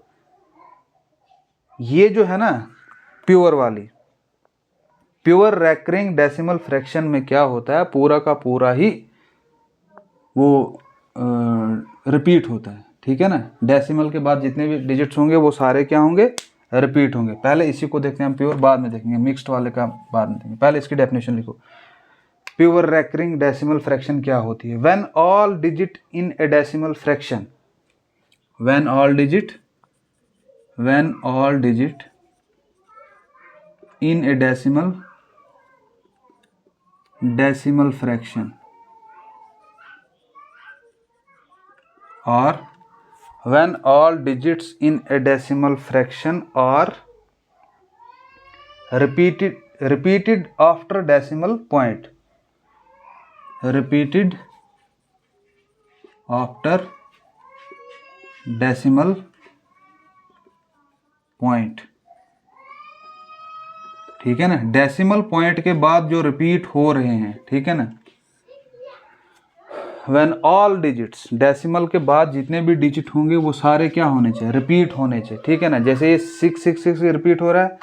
ये जो है ना प्योर वाली, प्योर रैकरिंग डेसिमल फ्रैक्शन में क्या होता है, पूरा का पूरा ही वो रिपीट होता है, ठीक है ना। डेसिमल के बाद जितने भी डिजिट्स होंगे वो सारे क्या होंगे, रिपीट होंगे। पहले इसी को देखते हैं, प्योर बाद में देखेंगे, मिक्स्ड वाले का बाद में देखेंगे। पहले इसकी डेफिनेशन लिखो। प्योर रैकरिंग डेसिमल फ्रैक्शन क्या होती है? When all digit in a decimal fraction, when all digit in a decimal fraction or when all digits in a decimal fraction are repeated after decimal point, repeated after decimal point, ठीक है ना। Decimal point के बाद जो repeat हो रहे हैं, ठीक है ना। व्हेन ऑल डिजिट्स, डेसिमल के बाद जितने भी डिजिट होंगे वो सारे क्या होने चाहिए, रिपीट होने चाहिए, ठीक है ना। जैसे ये 666 रिपीट हो रहा है,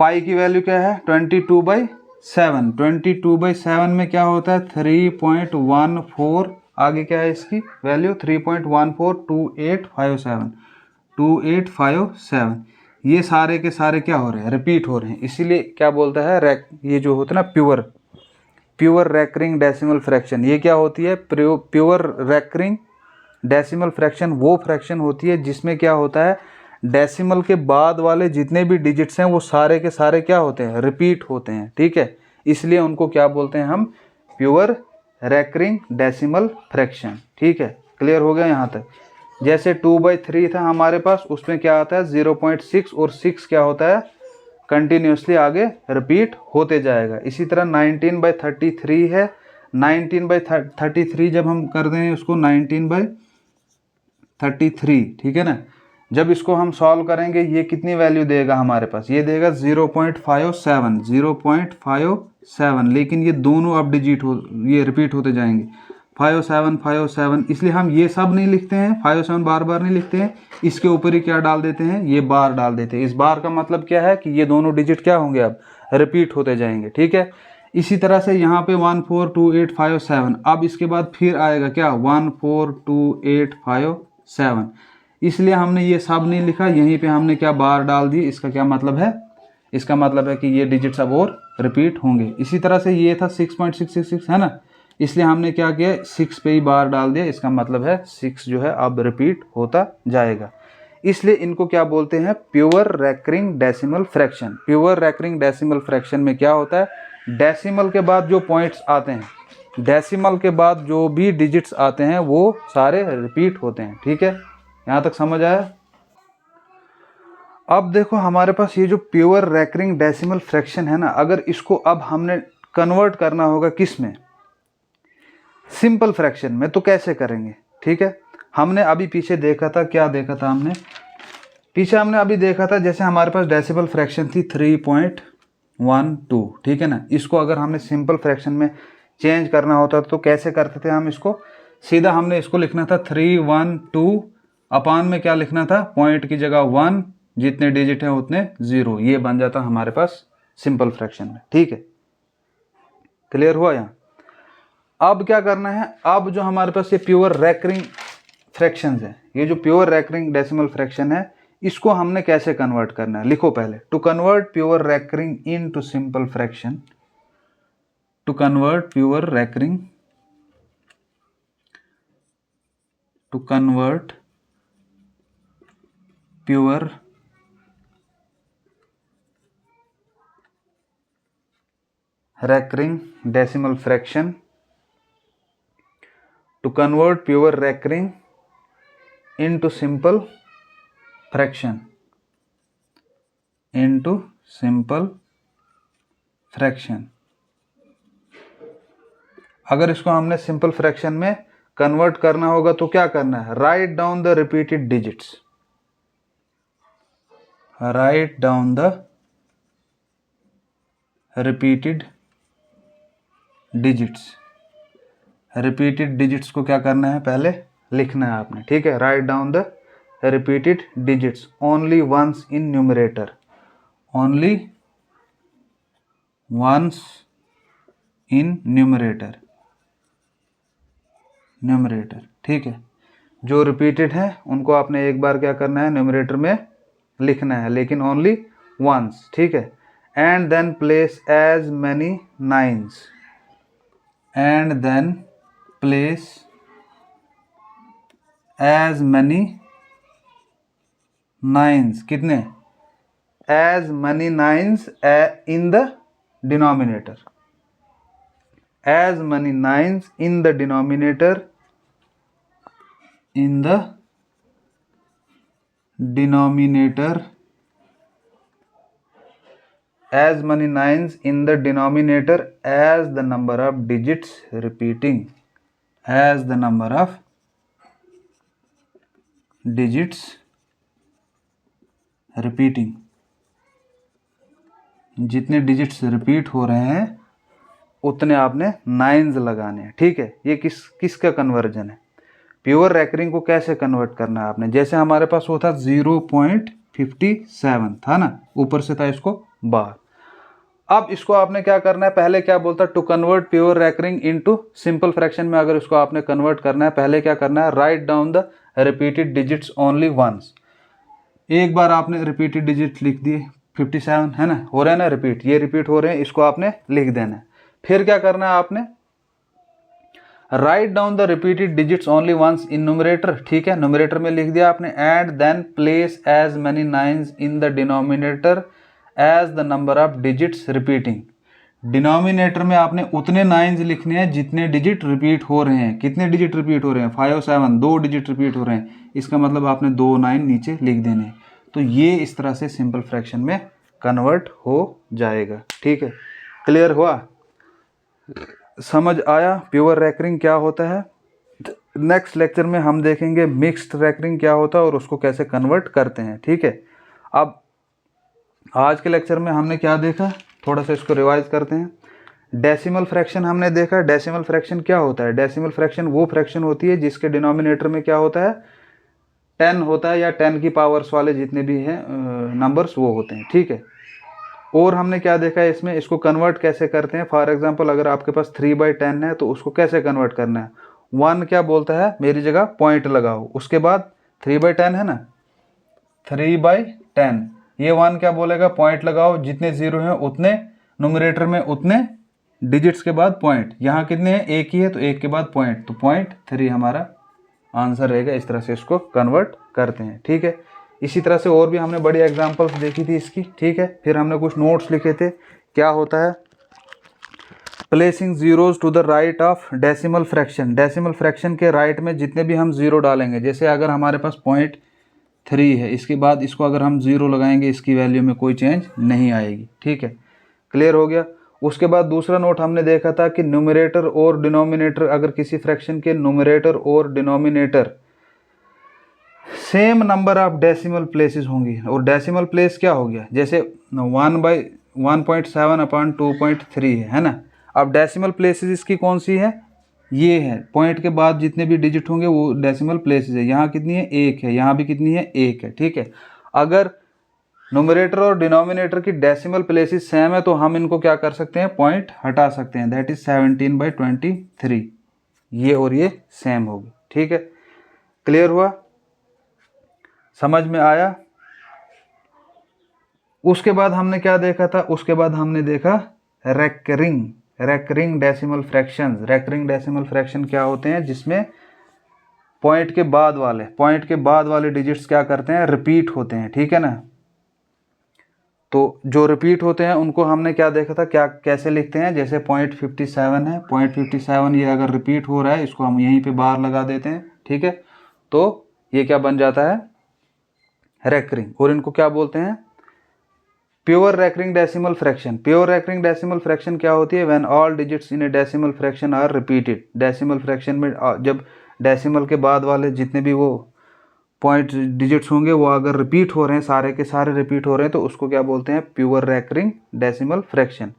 पाई की वैल्यू क्या है 22/7, 22/7 में क्या होता है 3.14, आगे क्या है इसकी वैल्यू 3.142857, ये सारे के सारे क्या हो रहे हैं, रिपीट हो रहे हैं। इसीलिए क्या बोलता है ये जो होता है ना प्योर रैकरिंग डेसिमल फ्रैक्शन, ये क्या होती है, प्योर रैकरिंग डेसिमल फ्रैक्शन वो फ्रैक्शन होती है जिसमें क्या होता है, डेसिमल के बाद वाले जितने भी डिजिट्स हैं वो सारे के सारे क्या होते हैं, रिपीट होते हैं, ठीक है। इसलिए उनको क्या बोलते हैं हम, प्योर रैकरिंग डेसिमल फ्रैक्शन, ठीक है। क्लियर हो गया यहाँ तक। जैसे 2/3 था हमारे पास, उसमें क्या आता है 0.6, और 6 क्या होता है कंटिन्यूसली आगे रिपीट होते जाएगा। इसी तरह 19/33 है, 19/33 जब हम कर दें उसको 19/33, ठीक है ना। जब इसको हम सॉल्व करेंगे ये कितनी वैल्यू देगा हमारे पास, ये देगा 0.57, लेकिन ये दोनों अब डिजिट ये रिपीट होते जाएंगे 5757, इसलिए हम ये सब नहीं लिखते हैं, 57 बार बार नहीं लिखते हैं, इसके ऊपर ही क्या डाल देते हैं, ये बार डाल देते हैं। इस बार का मतलब क्या है कि ये दोनों डिजिट क्या होंगे, अब रिपीट होते जाएंगे, ठीक है। इसी तरह से यहाँ पे 142857, अब इसके बाद फिर आएगा क्या 142857, इसलिए हमने ये सब नहीं लिखा, यहीं पे हमने क्या बार डाल दी। इसका क्या मतलब है, इसका मतलब है कि ये डिजिट्स अब और रिपीट होंगे। इसी तरह से ये था 6.666 है ना, इसलिए हमने क्या किया 6 पे ही बार डाल दिया, इसका मतलब है 6 जो है अब रिपीट होता जाएगा। इसलिए इनको क्या बोलते हैं, pure recurring decimal fraction. Pure recurring decimal fraction में क्या होता है, डेसिमल के बाद जो पॉइंट्स आते हैं, डेसिमल के बाद जो भी डिजिट्स आते हैं वो सारे रिपीट होते हैं, ठीक है। यहाँ तक समझ आया। अब देखो हमारे पास ये जो प्योर रैकरिंग डेसिमल फ्रैक्शन है ना, अगर इसको अब हमने कन्वर्ट करना होगा किस में, सिंपल फ्रैक्शन में, तो कैसे करेंगे, ठीक है। हमने अभी पीछे देखा था, क्या देखा था हमने पीछे, हमने अभी देखा था जैसे हमारे पास डेसिमल फ्रैक्शन थी 3.12, ठीक है ना। इसको अगर हमने सिंपल फ्रैक्शन में चेंज करना होता तो कैसे करते थे हम इसको, सीधा हमने इसको लिखना था 312 अपान में क्या लिखना था, पॉइंट की जगह 1, जितने डिजिट हैं उतने 0, ये बन जाता हमारे पास सिंपल फ्रैक्शन में, ठीक है। क्लियर हुआ यहाँ। अब क्या करना है, अब जो हमारे पास ये प्योर रैकरिंग फ्रैक्शंस है, ये जो प्योर रैकरिंग डेसिमल फ्रैक्शन है, इसको हमने कैसे कन्वर्ट करना है, लिखो पहले। To convert pure recurring into simple fraction, to convert pure recurring, to convert pure recurring decimal fraction, to convert pure recurring into simple fraction, into simple fraction। अगर इसको हमने सिंपल फ्रैक्शन में कन्वर्ट करना होगा तो क्या करना है, write down the repeated digits, right down the repeated digits. Repeated digits को क्या करना है, पहले लिखना है आपने, ठीक है। Write down the repeated digits only once in numerator, only once in numerator, ठीक है। जो रिपीटेड है उनको आपने एक बार क्या करना है, न्यूमरेटर में लिखना है, लेकिन ओनली वंस, ठीक है। And then place as many nines, and then place as many nines, कितने, as many nines in the denominator, as many nines in the denominator, in the denominator, as many nines in the denominator as the number of digits repeating, as the number of digits repeating, जितने digits repeat हो रहे हैं उतने आपने nines लगाने हैं, ठीक है। ये किसका कन्वर्जन है, प्योर रैकरिंग को कैसे कन्वर्ट करना है आपने, जैसे हमारे पास वो था 0.57 था ना, ऊपर से था इसको बार। अब इसको आपने क्या करना है, पहले क्या बोलता to convert pure recurring into simple fraction में, अगर इसको आपने कन्वर्ट करना है पहले क्या करना है, write down the repeated digits only once. एक बार आपने रिपीटेड डिजिट लिख दिए, 57 है ना, हो रहे हैं ना रिपीट, ये रिपीट हो रहे हैं, इसको आपने लिख देना है। फिर क्या करना है आपने, write down the repeated digits only once in numerator, ठीक है, न्यूमरेटर में लिख दिया आपने। And then place as many nines in the denominator as the number of digits repeating, denominator में आपने उतने नाइन्स लिखने हैं जितने डिजिट रिपीट हो रहे हैं। कितने डिजिट रिपीट हो रहे हैं, 5 7, 2 डिजिट रिपीट हो रहे हैं, इसका मतलब आपने 2 9 नीचे लिख देने हैं। तो ये इस तरह से सिंपल फ्रैक्शन में कन्वर्ट हो जाएगा, ठीक है। क्लियर हुआ, समझ आया प्योर रैकरिंग क्या होता है। नेक्स्ट लेक्चर में हम देखेंगे मिक्स्ड रैकरिंग क्या होता है और उसको कैसे कन्वर्ट करते हैं, ठीक है। अब आज के लेक्चर में हमने क्या देखा, थोड़ा सा इसको रिवाइज करते हैं। डेसिमल फ्रैक्शन हमने देखा, डेसिमल फ्रैक्शन क्या होता है, डेसिमल फ्रैक्शन वो फ्रैक्शन होती है जिसके डिनोमिनेटर में क्या होता है, 10 होता है, या 10 की पावर्स वाले जितने भी हैं नंबर्स वो होते हैं, ठीक है। और हमने क्या देखा है इसमें, इसको कन्वर्ट कैसे करते हैं। फॉर एग्जांपल अगर आपके पास 3/10 है तो उसको कैसे कन्वर्ट करना है, 1 क्या बोलता है, मेरी जगह पॉइंट लगाओ, उसके बाद 3/10 है ना, 3/10, ये 1 क्या बोलेगा, पॉइंट लगाओ, जितने जीरो हैं उतने न्यूमरेटर में उतने डिजिट्स के बाद पॉइंट, यहाँ कितने हैं, एक ही है तो एक के बाद पॉइंट, तो 0.3 हमारा आंसर रहेगा। इस तरह से इसको कन्वर्ट करते हैं, ठीक है। इसी तरह से और भी हमने बड़ी एग्जांपल्स देखी थी इसकी, ठीक है। फिर हमने कुछ नोट्स लिखे थे, क्या होता है, placing zeros to the right of decimal fraction, decimal fraction के राइट में जितने भी हम जीरो डालेंगे, जैसे अगर हमारे पास 0.3 है, इसके बाद इसको अगर हम जीरो लगाएंगे इसकी वैल्यू में कोई चेंज नहीं आएगी, ठीक है। क्लियर हो गया। उसके बाद दूसरा नोट हमने देखा था कि न्यूमरेटर और डिनोमिनेटर, अगर किसी फ्रैक्शन के न्यूमरेटर और denominator same number of decimal places होंगी, और डेसिमल प्लेस क्या हो गया, जैसे 1/1.7/2.3 है ना। अब डेसिमल प्लेसेस इसकी कौन सी है, ये है, पॉइंट के बाद जितने भी डिजिट होंगे वो डेसिमल प्लेसेस है। यहाँ कितनी है, 1 है, यहाँ भी कितनी है, 1 है, ठीक है। अगर न्यूमरेटर और डिनोमिनेटर की डेसिमल प्लेसेस सेम है तो हम इनको क्या कर सकते हैं, पॉइंट हटा सकते हैं, दैट इज 17/23, ये और ये सेम होगी, ठीक है। क्लियर हुआ, समझ में आया। उसके बाद हमने क्या देखा था, उसके बाद हमने देखा recurring decimal fractions. Recurring decimal fraction क्या होते हैं, जिसमें पॉइंट के बाद वाले डिजिट्स क्या करते हैं, रिपीट होते हैं, ठीक है ना। तो जो रिपीट होते हैं उनको हमने क्या देखा था, क्या कैसे लिखते हैं, जैसे 0.57 है, 0.57 ये अगर रिपीट हो रहा है इसको हम यहीं पे बार लगा देते हैं, ठीक है। तो ये क्या बन जाता है, रैकरिंग। और इनको क्या बोलते हैं, pure recurring decimal fraction. Pure recurring decimal fraction क्या होती है, when all digits in a decimal fraction are repeated. Decimal fraction में जब डेसिमल के बाद वाले जितने भी वो पॉइंट डिजिट्स होंगे वो अगर रिपीट हो रहे हैं, सारे के सारे रिपीट हो रहे हैं, तो उसको क्या बोलते हैं, प्योर रैकरिंग डेसिमल फ्रैक्शन।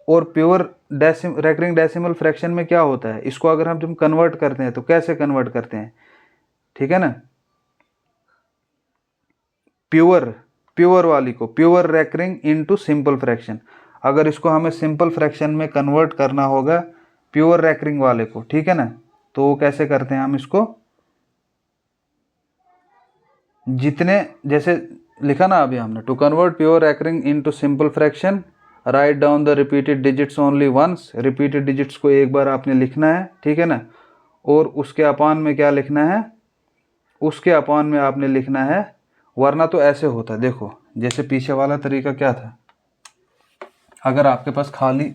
और प्योर रैकरिंग डेसिमल फ्रैक्शन में क्या होता है, इसको अगर हम जब कन्वर्ट करते हैं तो कैसे कन्वर्ट करते हैं, ठीक है ना। प्योर वाली को pure recurring into simple fraction. अगर इसको हमें सिंपल फ्रैक्शन में कन्वर्ट करना होगा प्योर रैकरिंग वाले को, ठीक है ना, तो कैसे करते हैं हम इसको, जितने जैसे लिखा ना अभी हमने, to convert pure recurring into simple fraction write down the repeated digits only once, repeated digits को एक बार आपने लिखना है, ठीक है ना, और उसके अपान में क्या लिखना है, उसके अपान में आपने लिखना है, वरना तो ऐसे होता है, देखो जैसे पीछे वाला तरीका क्या था, अगर आपके पास खाली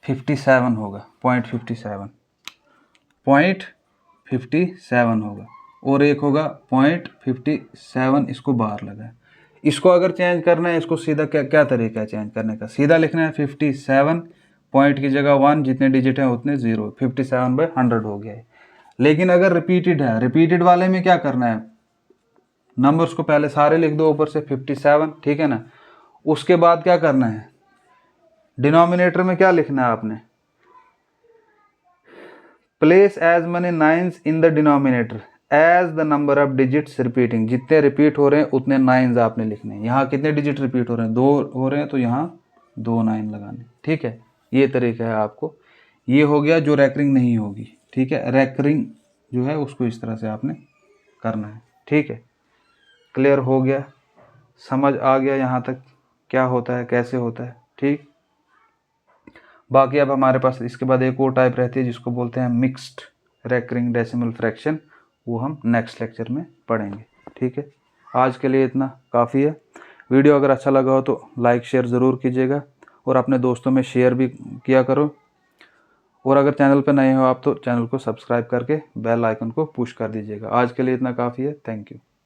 57 होगा, 0.57 होगा और एक होगा 0.57, इसको बाहर लगा है, इसको अगर चेंज करना है, इसको सीधा क्या तरीका है चेंज करने का, सीधा लिखना है 57, पॉइंट की जगह 1, जितने डिजिट हैं उतने 0, 57/100 हो गया है। लेकिन अगर रिपीटेड है, रिपीटेड वाले में क्या करना है, नंबर्स को पहले सारे लिख दो ऊपर से 57, ठीक है ना, उसके बाद क्या करना है, डिनोमिनेटर में क्या लिखना है आपने, place as many nines in the denominator as the number of digits repeating, जितने रिपीट हो रहे हैं उतने नाइन्स आपने लिखने हैं। यहाँ कितने डिजिट रिपीट हो रहे हैं, 2 हो रहे हैं, तो यहाँ 2 9 लगाने, ठीक है, ये तरीका है आपको। ये हो गया जो रैकरिंग नहीं होगी, ठीक है, रैकरिंग जो है उसको इस तरह से आपने करना है, ठीक है। क्लियर हो गया, समझ आ गया यहाँ तक क्या होता है, कैसे होता है, ठीक। बाकी अब हमारे पास इसके बाद एक और टाइप रहती है जिसको बोलते हैं मिक्स्ड रैकरिंग डेसिमल फ्रैक्शन, वो हम नेक्स्ट लेक्चर में पढ़ेंगे, ठीक है। आज के लिए इतना काफ़ी है। वीडियो अगर अच्छा लगा हो तो लाइक शेयर ज़रूर कीजिएगा और अपने दोस्तों में शेयर भी किया करो, और अगर चैनल पर नए हो आप तो चैनल को सब्सक्राइब करके बेल आइकन को पुश कर दीजिएगा। आज के लिए इतना काफ़ी है, थैंक यू।